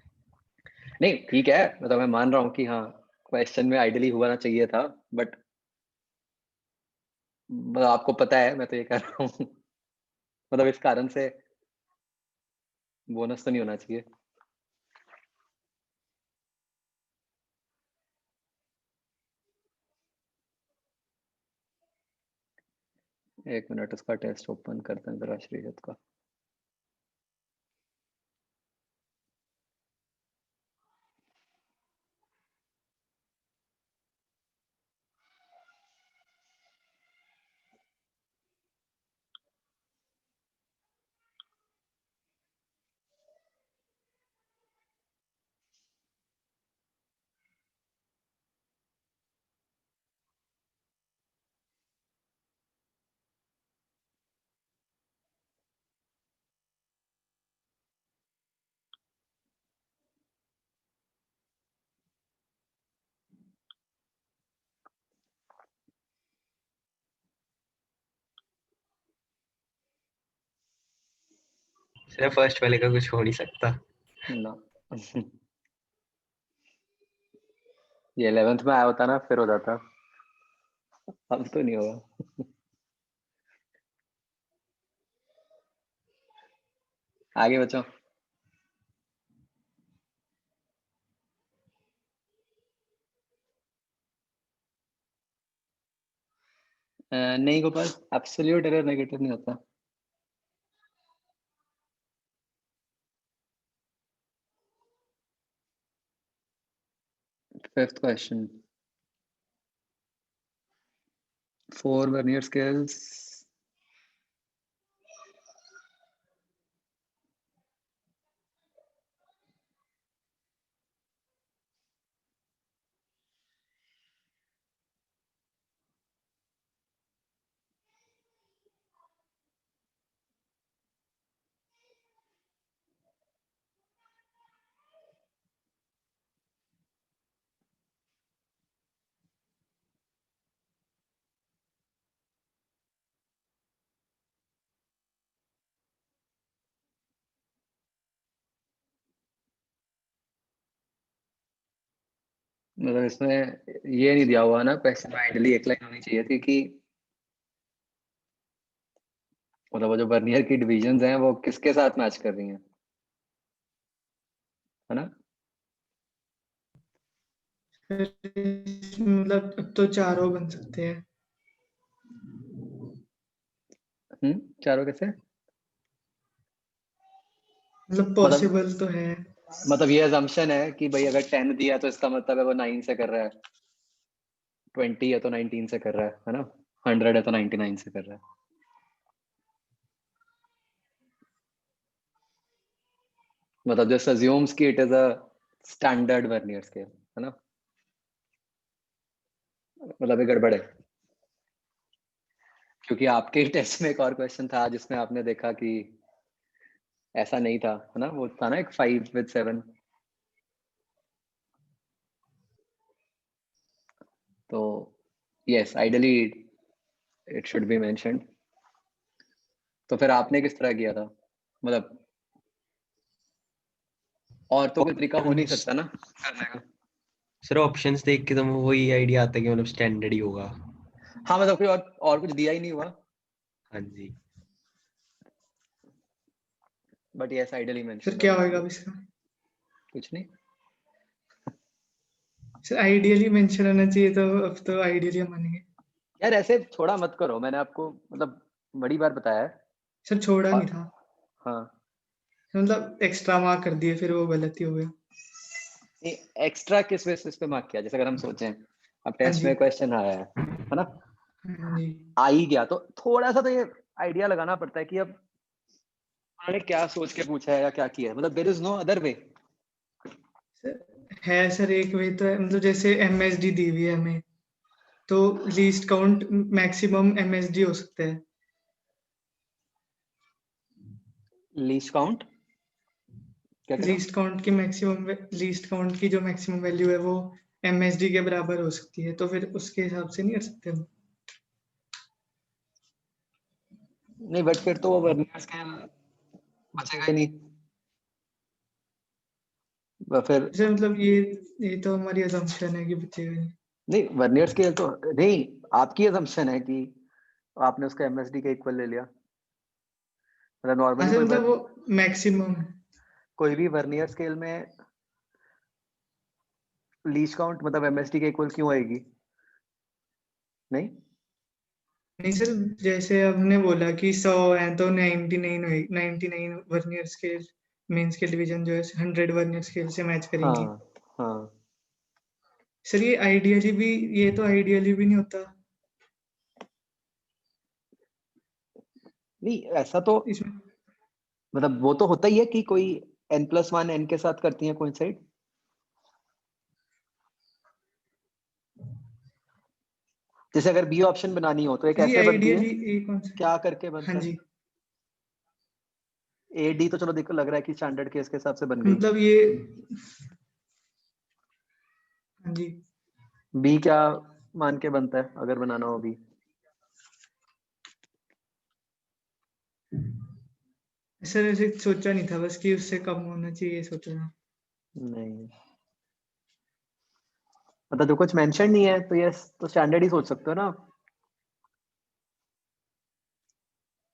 नहीं ठीक है, मतलब मैं मान रहा हूँ कि हाँ क्वेश्चन में आइडियली हुआ चाहिए था, बट आपको पता है मैं तो ये कर रहा हूँ मतलब इस कारण से बोनस तो नहीं होना चाहिए। एक मिनट, उसका टेस्ट ओपन करते हैं जरा, श्रीजत का। सर फर्स्ट वाले का कुछ हो नहीं सकता। ना ये 11th में आया होता ना फिर हो जाता, अब तो नहीं होगा आगे बच्चों। नहीं गोपाल, एब्सोल्यूट एरर नेगेटिव नहीं होता। फिफ्थ क्वेश्चन, 4 वर्नियर स्केल्स, मतलब इसमें ये नहीं दिया हुआ ना क्वेश्चन में, आइडियली एक लाइन होनी चाहिए थी कि मतलब वो जो वर्नियर की डिविजन्स हैं वो किसके साथ मैच कर रही हैं। है ना? फिर मतलब अब तो चारों बन सकते हैं। चारों कैसे? मतलब पॉसिबल तो है। मतलब ये assumption है कि भाई अगर 10 दिया तो इसका मतलब है वो 9 से कर रहा है, 20 है तो 19 से कर रहा है ना? 100 है तो 99 से कर रहा है। मतलब just assumes कि it is a standard vernier scale, है ना? मतलब ये गड़बड़ है, क्योंकि आपके टेस्ट में एक और क्वेश्चन था जिसमें आपने देखा कि ऐसा नहीं था, है ना? वो था ना एक 5 with 7। तो yes, ideally it should be mentioned। तो फिर आपने किस तरह किया था? मतलब और तो कोई तरीका हो नहीं सकता ना करने का। सर ऑप्शंस देख के तो वही आइडिया आता है कि मतलब स्टैंडर्ड ही होगा। हाँ, मतलब कोई और कुछ दिया ही नहीं हुआ। हाँ जी। बट यस, आइडियली फिर मेंशन क्या होगा अब इसका? कुछ नहीं। सर आइडियली मेंशन होना चाहिए, तो अब तो आइडियली हम मानेंगे। यार ऐसे थोड़ा मत करो, मैंने आपको मतलब बड़ी बार बताया है। सर छोड़ा नहीं और था, हाँ, मतलब एक्स्ट्रा मार्क कर दिए, फिर वो गलत ही हो गया। एक्स्ट्रा किस बेसिस पे मार्क किया? जैसे अगर हम सोचें अब हाँ टेस्ट जी, में क्वेश्चन आया है ना, हाँ जी। आ ही गया तो थोड़ा सा तो ये आइडिया लगाना पड़ता है कि अब उन्होंने क्या सोच के पूछा है या क्या किया है। मतलब there is no other way. है सर, एक वे तो है, मतलब जैसे एमएसडी दी हुई है हमें, तो लीस्ट काउंट मैक्सिमम एमएसडी हो सकता है। लीस्ट काउंट क्या कह रहे हो? लीस्ट काउंट की जो मैक्सिमम वैल्यू है वो एमएसडी के बराबर हो सकती है, तो फिर उसके हिसाब से नहीं कर सकते हम। नहीं, बट फिर तो वो वर्नियर स्केल बचेगा ही नहीं। फिर सर मतलब ये तो हमारी अजम्पशन है कि बचेगा नहीं। नहीं, वर्नियर स्केल तो नहीं, आपकी assumption है कि आपने उसका एमएसडी के इक्वल ले लिया। मतलब हाँ नॉर्मली सर, मतलब वो मैक्सिमम है। कोई भी वर्नियर स्केल में लीस्ट काउंट मतलब एमएसडी के इक्वल क्यों आएगी? नहीं, नहीं सर, जैसे हमने बोला कि 100 है तो 99 99 vernier scale main scale division जो है 100 वर्नियर स्केल से मैच करेंगी। हाँ हाँ, सर ये तो आइडियली भी नहीं होता नहीं ऐसा तो इसमें। मतलब वो तो होता ही है कि कोई n+1 n के साथ करती है कोइंसाइड। जैसे अगर बी ऑप्शन बनानी हो तो एक सर ये ऐसे बनती है, आइडियली ये कौन सा? क्या करके हाँ बनता है? जी, ए डी तो चलो देखो लग रहा है कि स्टैंडर्ड केस के हिसाब से बन गई। मतलब ये, हाँ जी। बी क्या मान के बनता है अगर बनाना हो बी? सर ऐसे सोचा नहीं था, बस कि उससे कम होना चाहिए सोचा था। नहीं, मतलब जो कुछ मेंशन नहीं है तो यस, तो स्टैंडर्ड ही सोच सकते हो ना।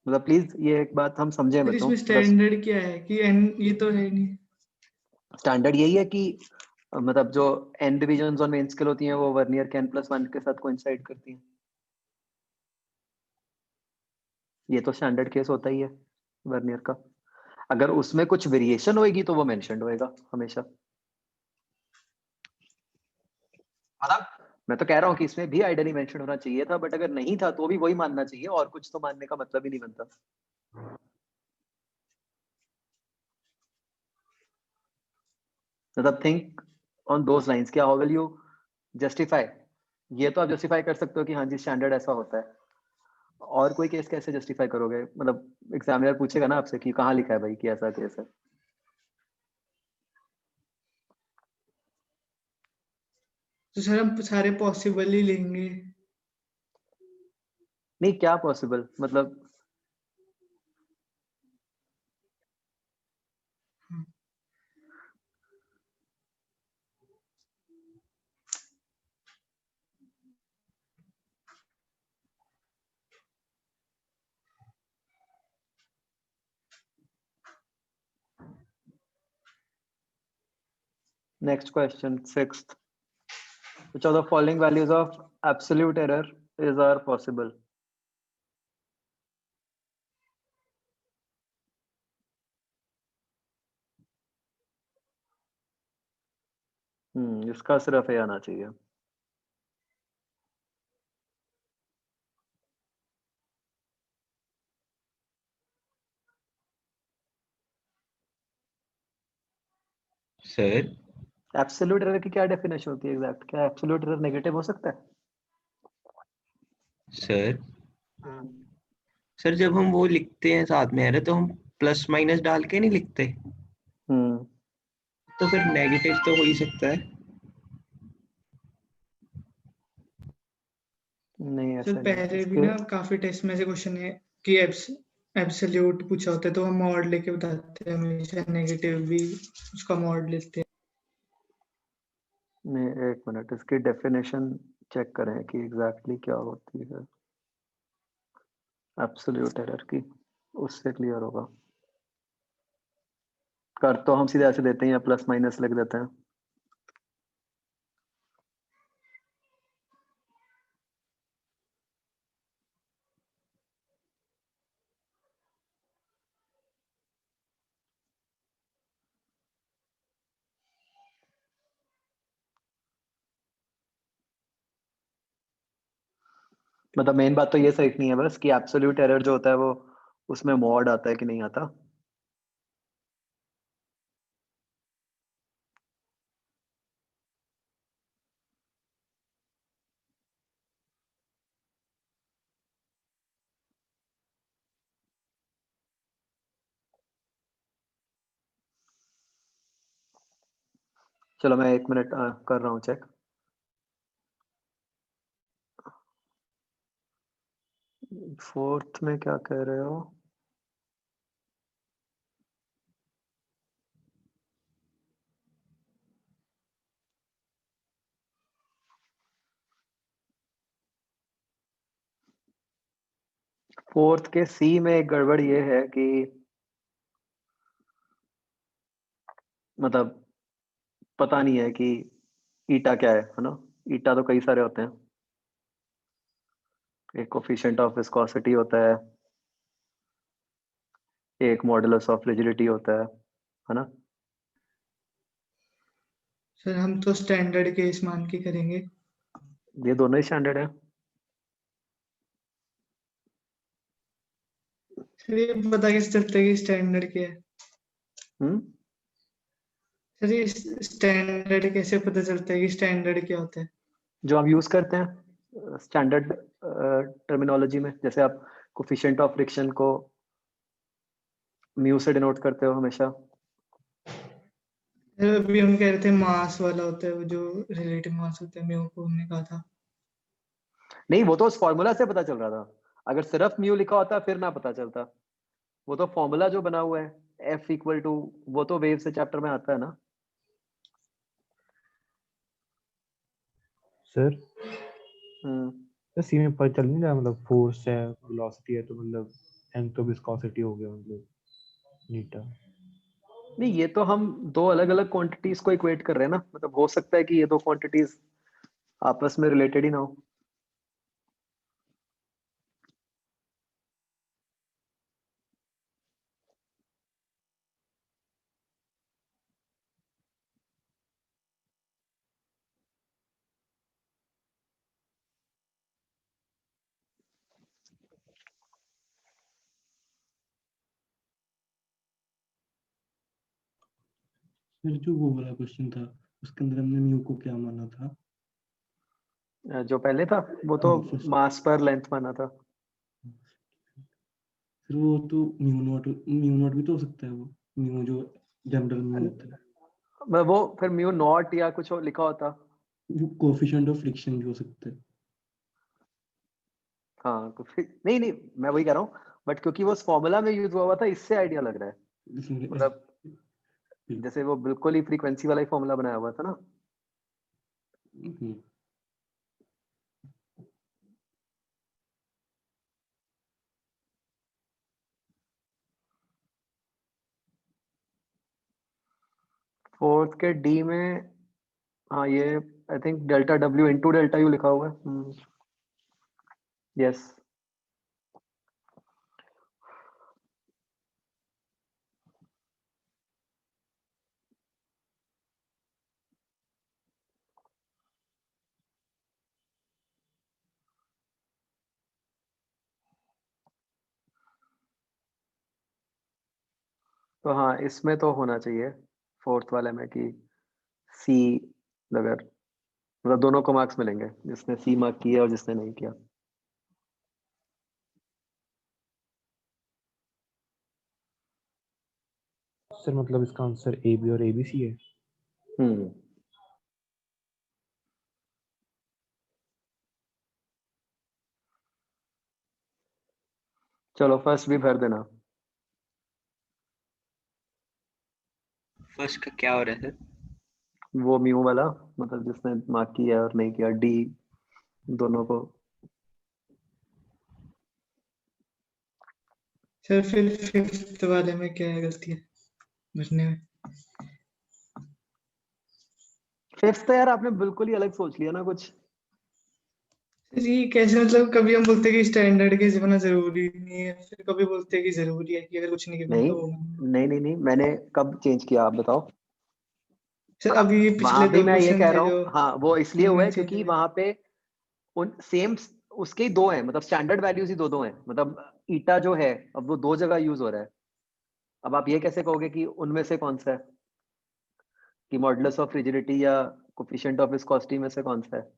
मतलब प्लीज ये एक बात हम समझे फिर मत हो, इसमें मतलब स्टैंडर्ड क्या है कि एन, ये तो है नहीं। स्टैंडर्ड यही है कि मतलब जो N divisions on main scale होती हैं वो वर्नियर के n+1 के साथ कोइंसाइड करती हैं। ये तो स्टैंडर्ड केस होता ही है वर्नियर का। अगर उसमें कुछ वेरिएशन होएगी तो वो मेंशन्ड होएगा हमेशा। मतलब मैं तो कह रहा हूँ कि इसमें भी आइडियली मेंशन होना चाहिए था, बट अगर नहीं था तो भी वही मानना चाहिए, और कुछ तो मानने का मतलब ही नहीं बनता। मतलब थिंक ऑन दोस लाइंस, क्या हाउ विल यू जस्टिफाई? ये तो आप जस्टिफाई कर सकते हो कि हाँ जी स्टैंडर्ड ऐसा होता है, और कोई केस कैसे जस्टिफाई करोगे? मतलब एग्जामिनर पूछेगा ना आपसे कि कहाँ लिखा है भाई कि ऐसा केस है। तो सर हम सारे पॉसिबल ही लेंगे। नहीं, क्या पॉसिबल मतलब? हाँ। Next question, sixth. Which of the following values of absolute error are possible? इसका सिर्फ ये आना चाहिए. सर एब्सोल्यूट एरर की क्या डेफिनेशन होती है एग्जैक्ट? क्या एब्सोल्यूट एरर नेगेटिव हो सकता है? सर सर जब हम वो लिखते हैं साथ में एरर तो हम प्लस माइनस डाल के नहीं लिखते, तो फिर नेगेटिव तो हो ही सकता है. नहीं सर ऐसा नहीं. पहले भी ना काफी टेस्ट में से क्वेश्चन है कि एब्सोल्यूट पूछा होता है तो हम मॉड लेके बताते हैं, हमेशा नेगेटिव भी उसका मॉड लेते हैं. नहीं, एक मिनट, इसकी डेफिनेशन चेक करें कि एग्जैक्टली क्या होती है एब्सोल्यूट एरर की, उससे क्लियर होगा. कर तो हम सीधे ऐसे देते हैं या प्लस माइनस लिख देते हैं. मतलब मेन बात तो ये सही नहीं है बस कि एब्सोल्यूट एरर जो होता है वो उसमें मॉड आता है कि नहीं आता. चलो मैं 1 मिनट कर रहा हूँ चेक. फोर्थ में क्या कह रहे हो? फोर्थ के सी में एक गड़बड़ ये है कि मतलब पता नहीं है कि ईटा क्या है ना. ईटा तो कई सारे होते हैं. एक कोफिशिएंट ऑफ विस्कोसिटी होता है, एक मॉडुलस ऑफ रिजिडिटी होता है ना. सर हम तो स्टैंडर्ड केस मान के करेंगे. ये दोनों ही स्टैंडर्ड है. सर ये पता कैसे चलता है कि स्टैंडर्ड क्या है? हम्म सर ये स्टैंडर्ड कैसे पता चलता है कि स्टैंडर्ड क्या होता है? जो हम यूज करते हैं स्टैंडर्ड टर्मिनोलॉजी में, जैसे आप कोफिशिएंट ऑफ फ्रिक्शन को म्यू से डिनोट करते हो हमेशा. सर अभी हम कह रहे थे मास वाला होता है वो जो रिलेटिव मास होता है, म्यू को हमने कहा था. नहीं, वो तो उस फॉर्मूला से पता चल रहा था. अगर सिर्फ म्यू लिखा होता फिर ना पता चलता. वो तो फॉर्मूला जो बना हुआ है F इक्वल टू, वो तो वेव से चैप्टर में आता है ना. सर हम्म तो सी में पता चल नहीं रहा, मतलब फोर्स है वेलोसिटी है तो मतलब एम तो विस्कोसिटी हो गया मतलब नीटा. नहीं, ये तो हम दो अलग अलग क्वांटिटीज को इक्वेट कर रहे हैं ना. मतलब हो सकता है कि ये दो क्वांटिटीज आपस में रिलेटेड ही ना हो. फिर जो वो वाला क्वेश्चन था उसके अंदर हमने म्यू को क्या माना था? जो पहले था वो तो हाँ, first. मास पर लेंथ माना था. फिर वो तो म्यू नॉट भी तो हो सकता है, वो म्यू जो जनरल म्यू होता है, वो फिर म्यू नॉट या कुछ और लिखा होता. वो कोफिशिएंट ऑफ फ्रिक्शन भी हो सकता है. हाँ तो फिर नहीं नहीं, मैं वही कह रहा हूँ. बट क्योंकि वो फॉर्मूला में यूज हुआ था इससे आइडिया लग रहा है. इसलिए मतलब जैसे वो बिल्कुल ही फ्रीक्वेंसी वाला ही फॉर्मूला बनाया हुआ था ना. हम्म, फोर्थ के डी में, हाँ ये I think delta W into delta U लिखा हुआ है। यस। तो हाँ इसमें तो होना चाहिए फोर्थ वाले में कि सी, अगर मतलब दोनों को मार्क्स मिलेंगे, जिसने सी मार्क किया और जिसने नहीं किया। सर मतलब इसका आंसर ए बी और ए बी सी है। हम्म। चलो फर्स्ट भी भर देना। फर्स्ट का क्या हो रहा है सर? वो म्यू वाला, मतलब जिसने मार्क किया और नहीं किया, डी दोनों को। सर फिर फिफ्थ वाले में क्या है गलती है भरने में? फिफ्थ तो यार आपने बिल्कुल ही अलग सोच लिया ना कुछ। सर ये कैसे, मतलब कभी हम बोलते हैं कि स्टैंडर्ड के जीवना जरूरी नहीं है, फिर कभी बोलते हैं कि जरूरी है, कि अगर कुछ नहीं गिवन नहीं तो वो मानो। नहीं, मैंने कब चेंज किया आप बताओ। सर अभी ये वहां पिछले भी दो मैं ये क्वेश्चन कह थे रहा जो हूँ, हाँ वो इसलिए हुआ उनमें है चेंज क्योंकि हुए। वहां पे उन सेम उसके ही दो हैं, मतलब स्टैंडर्ड वैल्यूज ही दो दो हैं, मतलब ईटा जो है अब वो दो जगह यूज हो रहा है। अब आप ये कैसे कहोगे कि उनमें से कौन सा है, कि मॉडुलस ऑफ रिजिडिटी या कोफिशिएंट ऑफ विस्कोसिटी में से कौन सा है।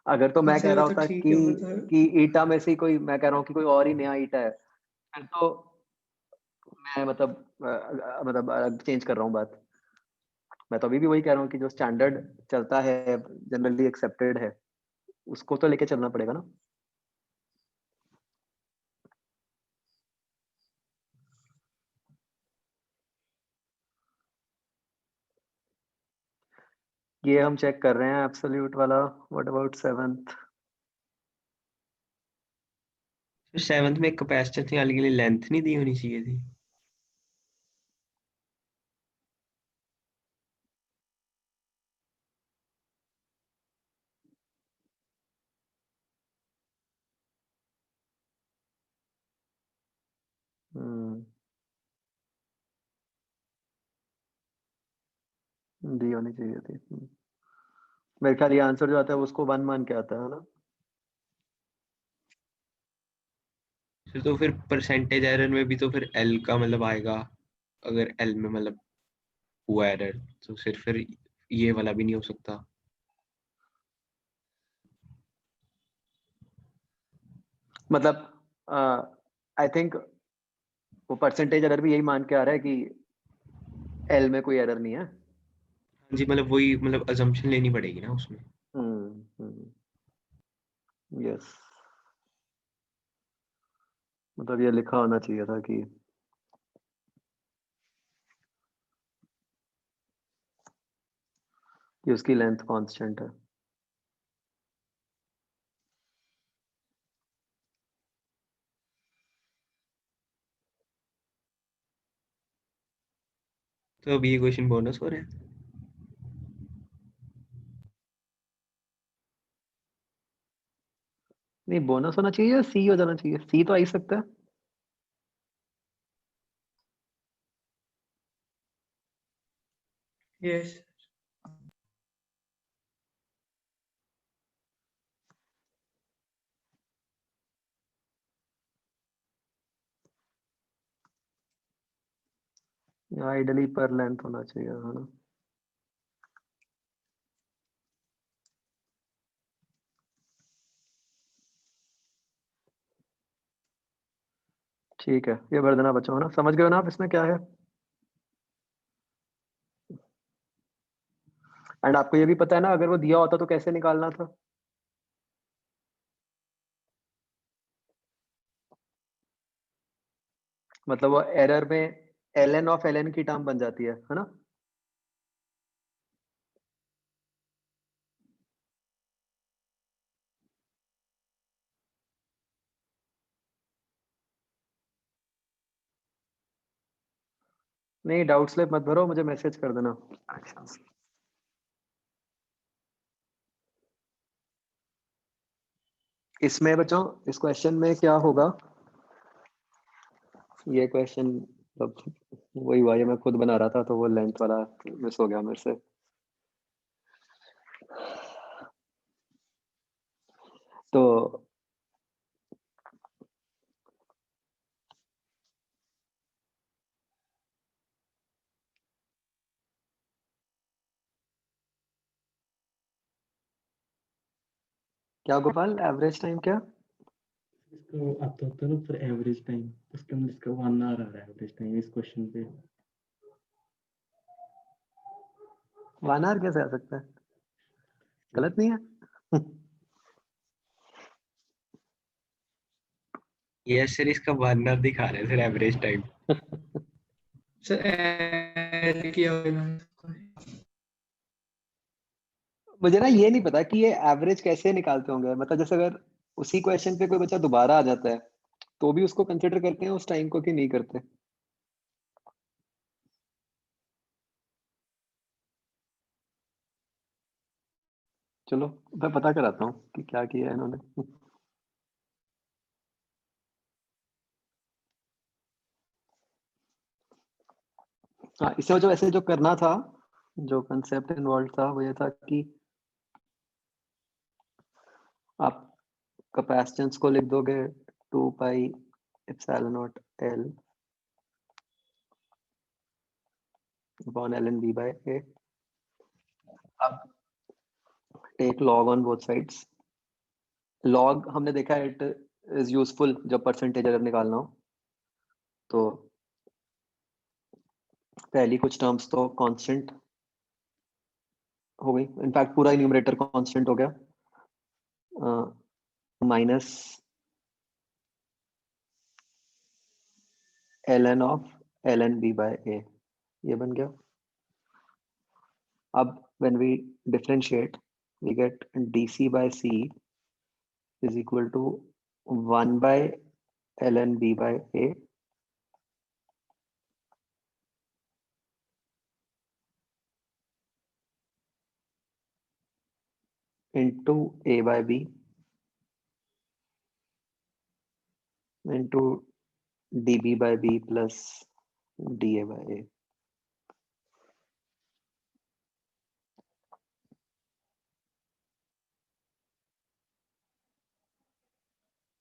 अगर तो मैं कह सर रहा वो तो होता ठीक है, वो तो कि ईटा में से ही कोई, मैं कह रहा हूँ कि कोई और ही नया ईटा है, फिर तो मैं मतलब चेंज कर रहा हूँ बात। मैं तो अभी भी वही कह रहा हूँ कि जो स्टैंडर्ड चलता है, जनरली एक्सेप्टेड है, उसको तो लेके चलना पड़ेगा ना। ये हम चेक कर रहे हैं एब्सोल्यूट वाला। What about seventh? सेवंथ में कैपेसिटेंस निकालने के लिए लेंथ नहीं दी होनी चाहिए थी? दी होनी चाहिए थी। मेरे ख्याल ये आंसर जो आता है उसको वन मान के आता है ना। तो फिर परसेंटेज एरर में भी तो फिर एल का मतलब आएगा, अगर एल में मतलब हुआ एरर तो फिर ये वाला भी नहीं हो सकता। मतलब आई थिंक वो परसेंटेज एरर भी यही मान के आ रहा है कि एल में कोई एरर नहीं है। हाँ जी, मतलब वही मतलब अजम्पशन लेनी पड़ेगी ना उसमें। यस, मतलब ये लिखा होना चाहिए था कि उसकी लेंथ कांस्टेंट है। तो अभी ये क्वेश्चन बोनस हो रहा है। नहीं, बोनस होना चाहिए या सी हो जाना चाहिए? सी तो आ ही सकता है। यस। आइडली पर लेंथ होना चाहिए, है ना। ठीक है, ये भर देना बच्चों, है ना। समझ गए हो ना आप इसमें क्या है। एंड आपको ये भी पता है ना, अगर वो दिया होता तो कैसे निकालना था। मतलब वो एरर में ln ऑफ ln की टर्म बन जाती है ना। नहीं, डाउट स्लिप मत भरो, मुझे मैसेज कर देना। इसमें बच्चों, इस क्वेश्चन में क्या होगा, ये क्वेश्चन मतलब वही हुआ, ये मैं खुद बना रहा था तो वो लेंथ वाला मिस हो गया मेरे से। तो क्या गोपाल, एवरेज टाइम क्या? इसको आता होता है ना फॉर एवरेज टाइम, उसके अंदर इसका 1 आवर आ रहा है एवरेज टाइम इस क्वेश्चन पे। 1 आवर कैसे आ सकता है? गलत नहीं है? ये सर इसका 1 आवर दिखा रहे हैं sir average time. Sir add किया हुआ है मैंने। मुझे ना ये नहीं पता कि ये एवरेज कैसे निकालते होंगे, मतलब जैसे अगर उसी क्वेश्चन पे कोई बच्चा दोबारा आ जाता है तो भी उसको कंसिडर करते हैं उस टाइम को कि नहीं करते? चलो मैं पता कराता हूँ कि क्या किया है इन्होंने। हाँ, इससे जो ऐसे जो करना था, जो कंसेप्ट इन्वॉल्व था वो ये था कि आप कैपेसिटेंस को लिख दोगे 2 pi epsilon naught L upon L N B by A. अब take log on both sides. Log हमने देखा है इट इज यूजफुल जब परसेंटेज अगर निकालना हो, तो पहली कुछ टर्म्स तो कांस्टेंट हो गई, इनफैक्ट पूरा न्यूमरेटर कांस्टेंट हो गया, minus L N of L N B by A, ये बन गया। अब when we differentiate we get dc by c is equal to 1 by ln b by a into a by b into db by b plus da by a।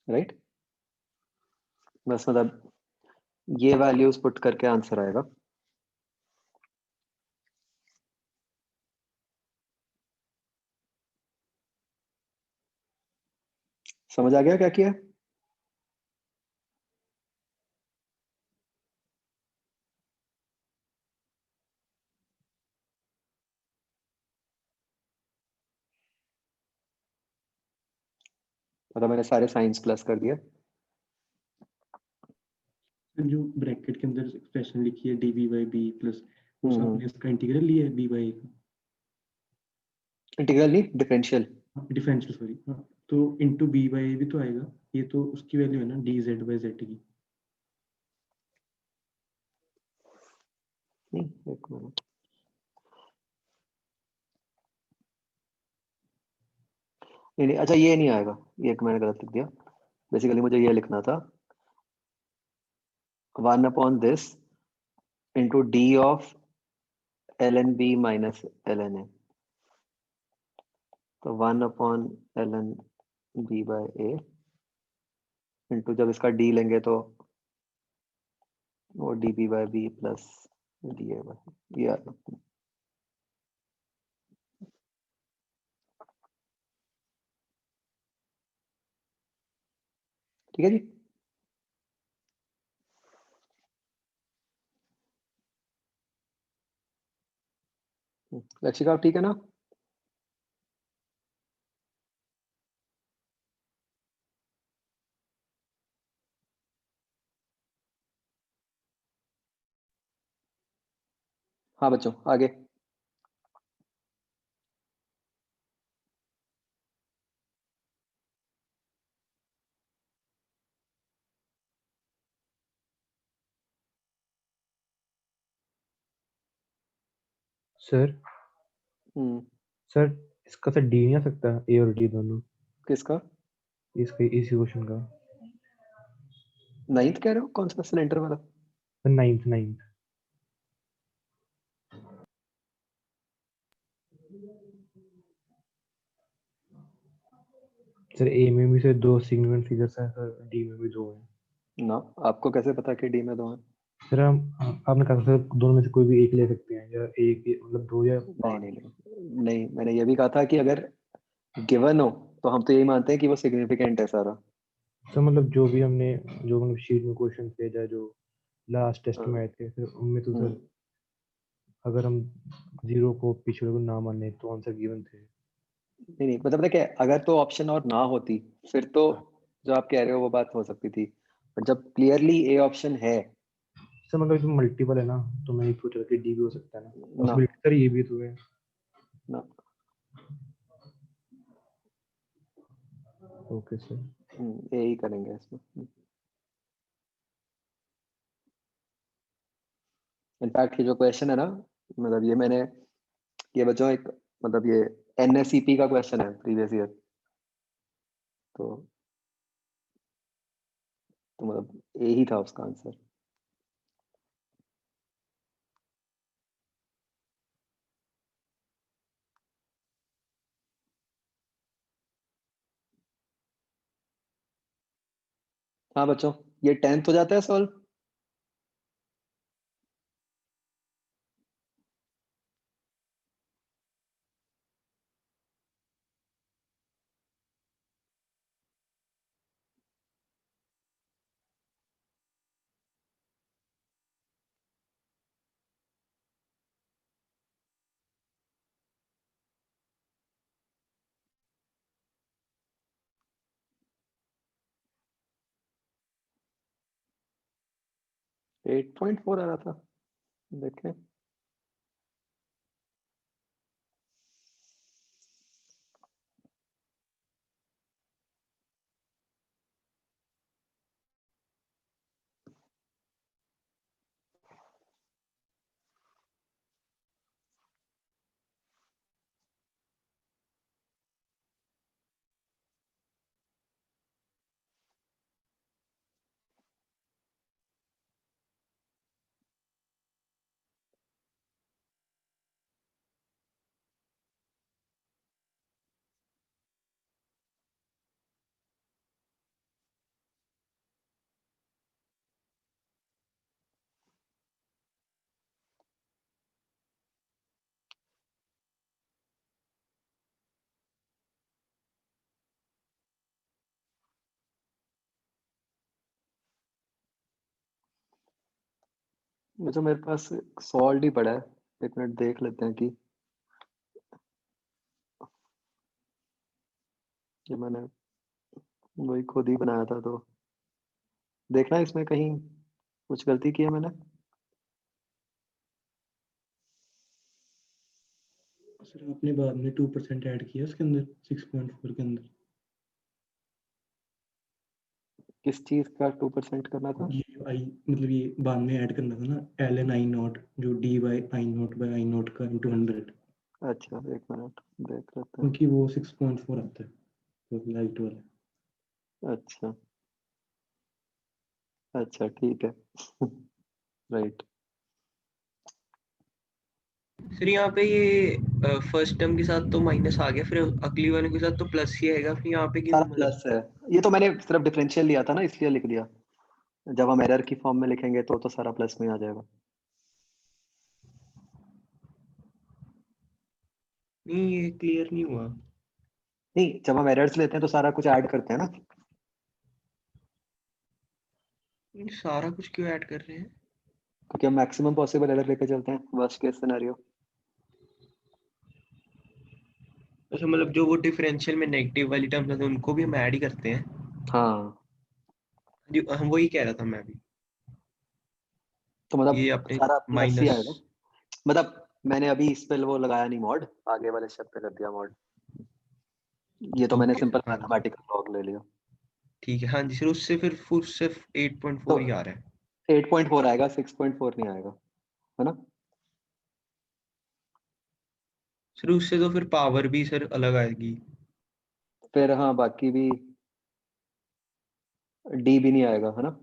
Right, बस मतलब ये values put करके answer आएगा। समझ आ गया क्या किया? मतलब मैंने सारे साइंस प्लस कर दिया। जो ब्रैकेट के अंदर एक्सप्रेशन लिखी है D B by B plus, उस आपने इसका इंटीग्रल लिया है बी बाई का, इंटीग्रल नहीं, डिफरेंशियल। डिफरेंशियल सॉरी, हाँ, तो इंटू बी बाई भी तो आएगा, ये तो उसकी वैल्यू है ना डी जेड बाई जेड की। नहीं, एक मिनट, नहीं, अच्छा ये नहीं आएगा, ये मैंने गलत लिख दिया। बेसिकली मुझे ये लिखना था 1 upon this into D of L N B minus L N A, तो 1 upon L N B by A into जब इसका डी लेंगे तो वो D B by B plus D A by, ये ठीक है जी। लक्षिका ठीक है ना? हाँ बच्चों, आगे। सर सर इसका सर डी नहीं आ सकता, ए और डी दोनों? किसका? इसके इसी क्वेश्चन का 9th कह रहे हो? कौन सा सिलेंडर वाला? Ninth ninth. सर ए में भी सर 2 सिग्निफिकेंट फिगर्स हैं सर, डी में भी 2 हैं। ना, आपको कैसे पता कि डी में 2 हैं? सर हम आपने कहा सर दोनों में से कोई भी एक ले सकते हैं, या एक मतलब 2 या नहीं 5? नहीं नहीं नहीं, मैंने ये भी कहा था कि अगर गिवन हो तो हम तो यही मानते हैं कि वो सिग्निफिकेंट है सारा। सर मतलब जो भी हमने जो मतलब शीट में क्वेश्चन भेजा, जो लास्ट टेस्ट में हाँ, आए थे, सर उनमें तो हम्म, सर अगर हम 0 को पिछले को ना माने तो आंसर गिवन थे। नहीं नहीं, मतलब देखिए, अगर तो ऑप्शन और ना होती फिर तो जो आप कह रहे हो वो बात हो सकती थी, पर जब क्लियरली ए ऑप्शन है सर मतलब इसमें मल्टीपल है ना, तो मैं सोच रहा था कि डी भी हो सकता है ना, ना पॉसिबिलिटी सर ये भी तो है। ना ओके सर। ए ही करेंगे इसमें। इनफैक्ट ये जो क्वेश्चन है ना, मतलब ये मैंने, ये बच्चों एक, मतलब ये NSEP का क्वेश्चन है प्रीवियस ईयर, तो मतलब ए ही था उसका आंसर। हाँ बच्चों, ये 10th हो जाता है सॉल्व। एट 8.4 आ रहा था, देखें। बच्चों मेरे पास सॉल्व ही पड़ा है, एक मिनट देख लेते हैं कि ये मैंने वही खुद ही बनाया था, तो देखना इसमें कहीं कुछ गलती की है मैंने। सर आपने बाद में 2% ऐड किया उसके अंदर 6.4 के अंदर? किस चीज का 2% करना था? ये जो आई मतलब ये बाद में ऐड करना था ना, ln i नॉट जो d by i not by i not का इंटू 100, अच्छा एक मिनट देख लेते हैं। क्योंकि वो 6.4 आता है तो लाइट वाला। अच्छा अच्छा ठीक है राइट। फिर यहाँ पे ये फर्स्ट टर्म के साथ तो माइनस आ गया, फिर अगली वाले के साथ तो प्लस ही आएगा, फिर यहाँ पे क्यों सारा मतलब? प्लस है, ये तो मैंने सिर्फ डिफरेंशियल लिया था ना इसलिए लिख दिया। जब हम एरर की फॉर्म में लिखेंगे तो सारा प्लस में आ जाएगा। नहीं ये क्लियर नहीं हुआ। नहीं, जब हम एरर्स लेते हैं तो सारा कुछ ऐड करते हैं ना। सारा कुछ क्यों ऐड कर रहे हैं? क्योंकि हम मैक्सिमम पॉसिबल एरर लेके चलते हैं, वर्स्ट केस सिनेरियो। अच्छा मतलब जो वो डिफरेंशियल में नेगेटिव वाली टर्म्स होते हैं उनको भी हम ऐड ही करते हैं? हाँ, हम वही कह रहा था मैं भी। तो ये मतलब अपने सारा प्लस ही माइनस। आएगा। मतलब मैंने अभी इस पे वो लगाया नहीं मॉड, आगे वाले स्टेप पे कर दिया मॉड। ये तो मैंने ओके सिंपल हाँ जी मैथमेटिकल लॉग ले लिया। ठीक है, हाँ जी, फिर उससे फिर सिर्फ 8.4 तो ही आ रहा है। 8.4 आएगा, 6.4 नहीं आएगा, है ना? सर उससे तो फिर पावर भी सर अलग आएगी। फिर हाँ बाकी भी डी भी नहीं आएगा है ना।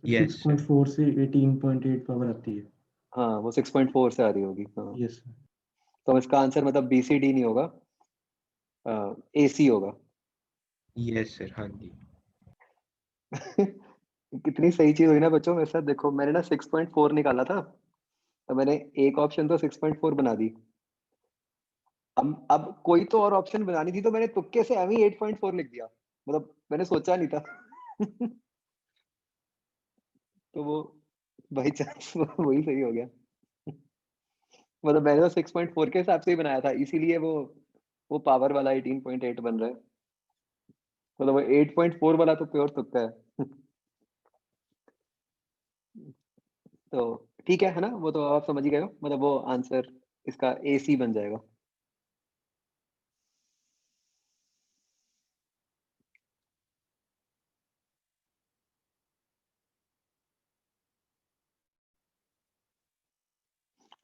Yes, sir. 6.4 से 18.8 पावर आती है। हाँ वो 6.4 से आ रही होगी हाँ। Yes sir. तो इसका आंसर मतलब BCD नहीं होगा, AC होगा। यस सर, हाँ जी। कितनी सही चीज हुई ना बच्चों मेरे साथ। देखो मैंने ना 6.4 निकाला था, तो मैंने एक ऑप्शन तो 6.4 बना दी। अब कोई तो और ऑप्शन बनानी थी, तो मैंने तुक्के से एम ही 8.4 लिख दिया, मतलब मैंने सोचा नहीं था। तो वो बाई चांस वही सही हो गया। मतलब मैंने तो 6.4 के हिसाब से ही बनाया था, इसीलिए वो पावर वाला 18.8 बन रहा है। मतलब वो 8.4 वाला तो प्योर तुक्का है। तो ठीक है ना, वो तो आप समझ ही गए हो, मतलब वो आंसर इसका AC बन जाएगा।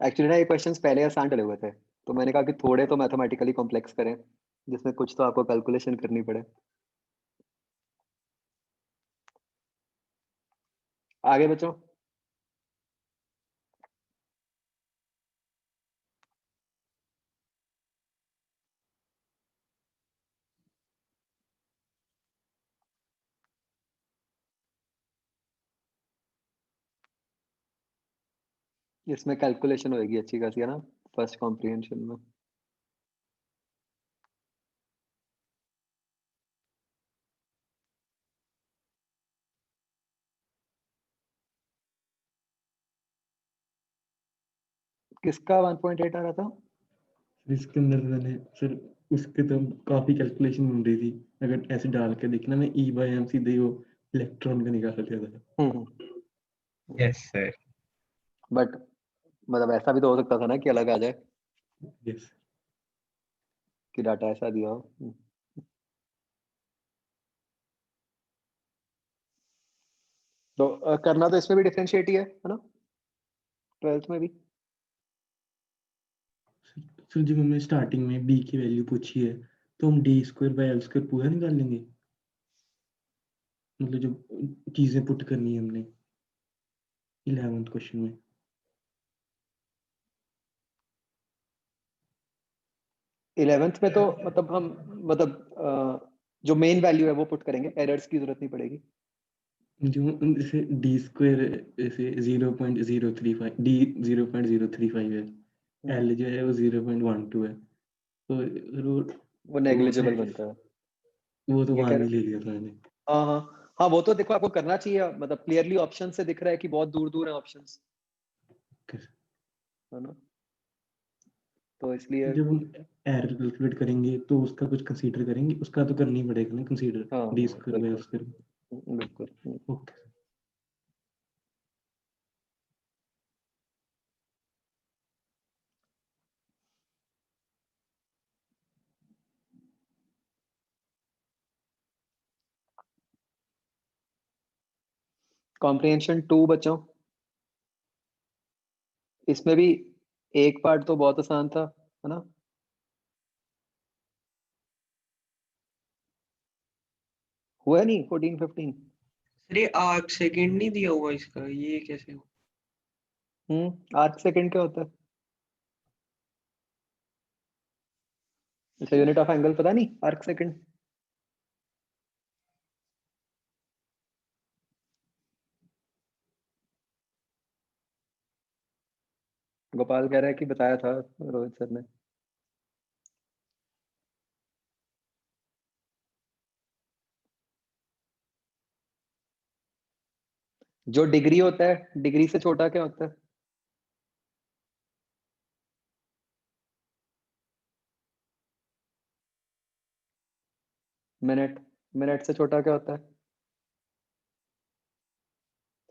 एक्चुअली ना ये क्वेश्चंस पहले आसान डले हुए थे, तो मैंने कहा कि थोड़े तो मैथमेटिकली कॉम्प्लेक्स करें, जिसमें कुछ तो आपको कैलकुलेशन करनी पड़े। आगे बच्चों, इसमें कैलकुलेशन होगी अच्छी खासी है ना, फर्स्ट कॉम्प्रिहेंशन में। किसका 1.8 आ रहा था? इसके अंदर मैंने सर उसके तो काफी कैलकुलेशन बन रही थी, अगर ऐसे डाल के देखना मैं E/m सीधे वो इलेक्ट्रॉन का निकाल लिया था। Yes sir. बट मतलब ऐसा भी तो हो सकता था ना कि अलग आ जाए, यस कि डाटा ऐसा दिया हो। तो करना तो इसमें भी डिफरेंशिएट ही है ना, 12th में भी। सर जब हमने स्टार्टिंग में b की वैल्यू पूछी है, तो हम d²/L² पूरा निकाल लेंगे, मतलब जो चीजें पुट करनी है हमने 11th क्वेश्चन में। 11th में तो मतलब हम जो मेन वैल्यू है वो पुट करेंगे, एरर्स की जरूरत नहीं पड़ेगी। जो जैसे d² ऐसे 0.035 d 0.035 है, l जो है वो 0.12 है, तो वो नेग्लिजिबल बनता है। वो तो ये वहां कह नहीं रहे ले लिया था मैंने। हाँ हाँ हाँ, वो तो देखो आपको करना चाहिए, मतलब क्लियरली ऑप्शन से दिख रहा है कि बहुत दूर दूर है ऑप्शंस, है ना, तो इसलिए जब हम एरर कैलकुलेट करेंगे तो उसका कुछ कंसीडर करेंगे, उसका तो करना ही पड़ेगा ना कंसीडर, हाँ d²/L²। बिल्कुल। ओके कॉम्प्रिहेंशन 2 बच्चों, इसमें भी एक पार्ट तो बहुत आसान था, है ना। हुआ नहीं 14-15। सर ये आर्क सेकंड नहीं दिया हुआ इसका, ये कैसे हो? आर्क सेकंड क्या होता है? अच्छा यूनिट ऑफ एंगल पता नहीं, आर्क सेकंड। गोपाल कह रहा है कि बताया था रोहित सर ने। जो डिग्री होता है, डिग्री से छोटा क्या होता है? मिनट। मिनट से छोटा क्या होता है?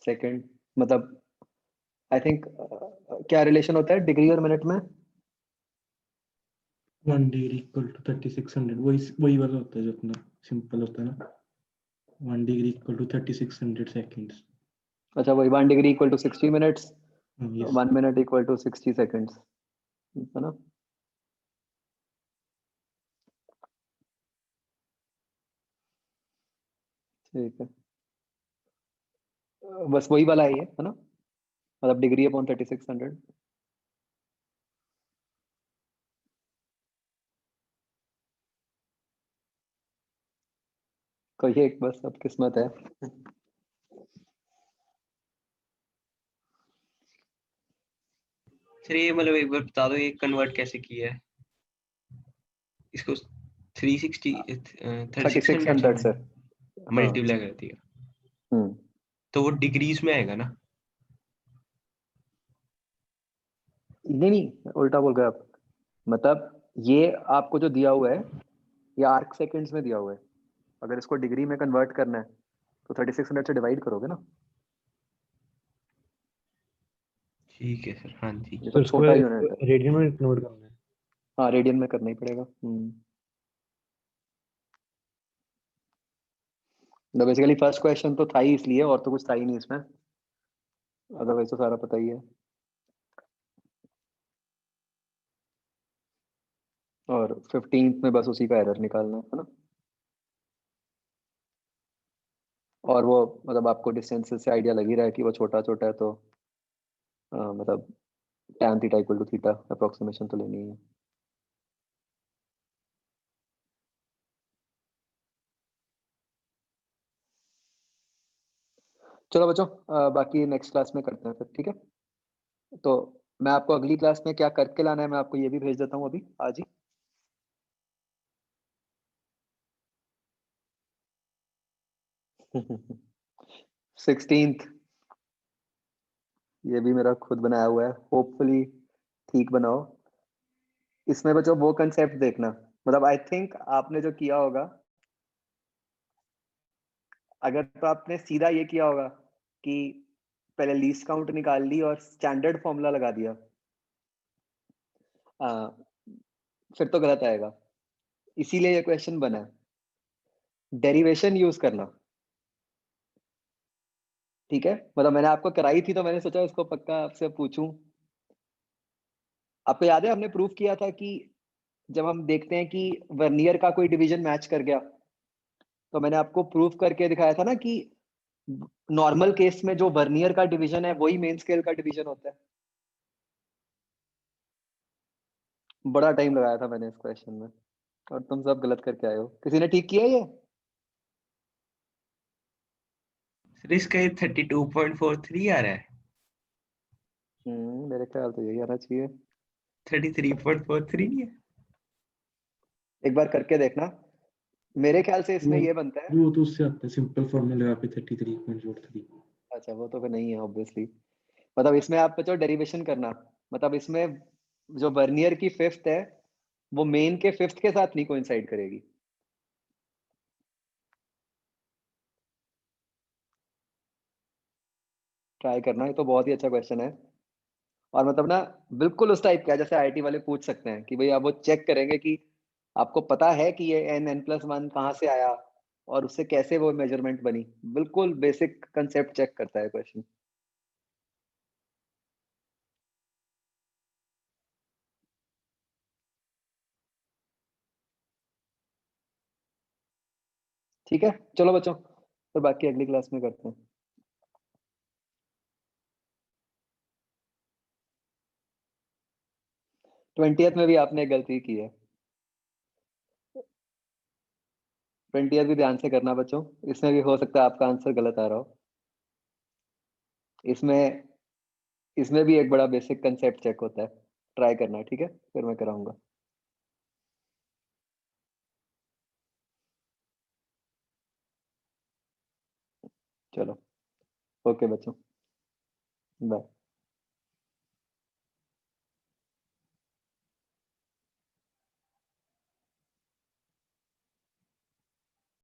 सेकंड। मतलब आई थिंक क्या रिलेशन होता है डिग्री और मिनट में? 1 डिग्री इक्वल टू 3600, वही वाला होता है जो अपना सिंपल होता है ना, 1 डिग्री इक्वल टू 3600 सेकेंड्स। अच्छा वही 1 degree equal to 60 minutes, yes 1 minute equal to 60 seconds, है ना। ठीक है, बस वही वाला है ना, मतलब डिग्री अपॉन 3600। कोई एक बस अब किस्मत है। सर ये मतलब एक बार बता दो ये कन्वर्ट कैसे किया है इसको 360 3600 से मल्टीप्लाई कर दिया तो वो डिग्रीज में आएगा ना? नहीं उल्टा बोल गए आप, मतलब ये आपको जो दिया हुआ है ये आर्क सेकंड्स में दिया हुआ है, अगर इसको डिग्री में कन्वर्ट करना है तो 3600 से डिवाइड करोगे ना। ठीक है सर, हाँ जी। ये तो तो इसको छोटा यूनिट है। रेडियन में कन्वर्ट करना है। हाँ रेडियन में करना ही पड़ेगा। तो बेसिकली फर्स्ट क्वेश्चन तो था ही इसलिए, और तो कुछ था ही नहीं इसमें, अदरवाइज तो सारा पता ही है। और 15th में बस उसी का एरर निकालना है ना। और वो मतलब आपको डिस्टेंस से आइडिया लग ही रहा है कि वो छोटा छोटा है, तो मतलब tan theta equal to theta approximation तो लेनी है। चलो बच्चों, बाकी नेक्स्ट क्लास में करते हैं फिर, ठीक है। तो मैं आपको अगली क्लास में क्या करके लाना है मैं आपको ये भी भेज देता हूँ अभी आज ही। सिक्सटींथ, ये भी मेरा खुद बनाया हुआ है, होपफुली ठीक बनाओ। इसमें बच्चों वो कंसेप्ट देखना, मतलब आई थिंक आपने जो किया होगा, अगर तो आपने सीधा ये किया होगा कि पहले लीस्ट काउंट निकाल ली और स्टैंडर्ड फॉर्मूला लगा दिया, फिर तो गलत आएगा। इसीलिए ये क्वेश्चन बना है, डेरिवेशन यूज करना, ठीक है। मतलब मैंने आपको कराई थी तो मैंने सोचा इसको पक्का आपसे पूछूं। आपको याद है हमने प्रूफ किया था कि जब हम देखते हैं कि वर्नियर का कोई डिवीजन मैच कर गया, तो मैंने आपको प्रूफ करके दिखाया था ना कि नॉर्मल केस में जो वर्नियर का डिवीजन है वही मेन स्केल का डिवीजन होता है। बड़ा टाइम लगाया था मैंने इस क्वेश्चन में, और तुम सब गलत करके आए हो। किसी ने ठीक किया ये? सर इसका ये 32.43 आ रहा है। मेरे ख्याल तो यही आना चाहिए। 33.43 नहीं है? एक बार करके देखना, मेरे ख्याल से इसमें वो ये बनता है। वो तो उससे आता है सिंपल फॉर्मूला लगा के 33.43। अच्छा वो तो फिर नहीं है ऑब्वियसली। मतलब इसमें आप बच्चों डेरिवेशन करना, मतलब इसमें जो वर्नियर की फिफ्थ है वो मेन के फिफ्थ के साथ नहीं कोइंसाइड करेगी। ट्राई करना, ये तो बहुत ही अच्छा क्वेश्चन है। और मतलब ना बिल्कुल उस टाइप का है जैसे आईआईटी वाले पूछ सकते हैं कि भाई आप वो चेक करेंगे कि आपको पता है कि ये n+1 कहाँ से आया और उससे कैसे वो मेजरमेंट बनी। बिल्कुल बेसिक कंसेप्ट चेक करता है क्वेश्चन। ठीक है चलो बच्चों, तो बाकी अगली क्लास में करते हैं। 20th में भी आपने एक गलती की है, 20th भी ध्यान से करना बच्चों, इसमें भी हो सकता है आपका आंसर गलत आ रहा हो। इसमें इसमें भी एक बड़ा बेसिक कंसेप्ट चेक होता है, ट्राई करना, ठीक है फिर मैं कराऊंगा। चलो ओके बच्चों, बाय।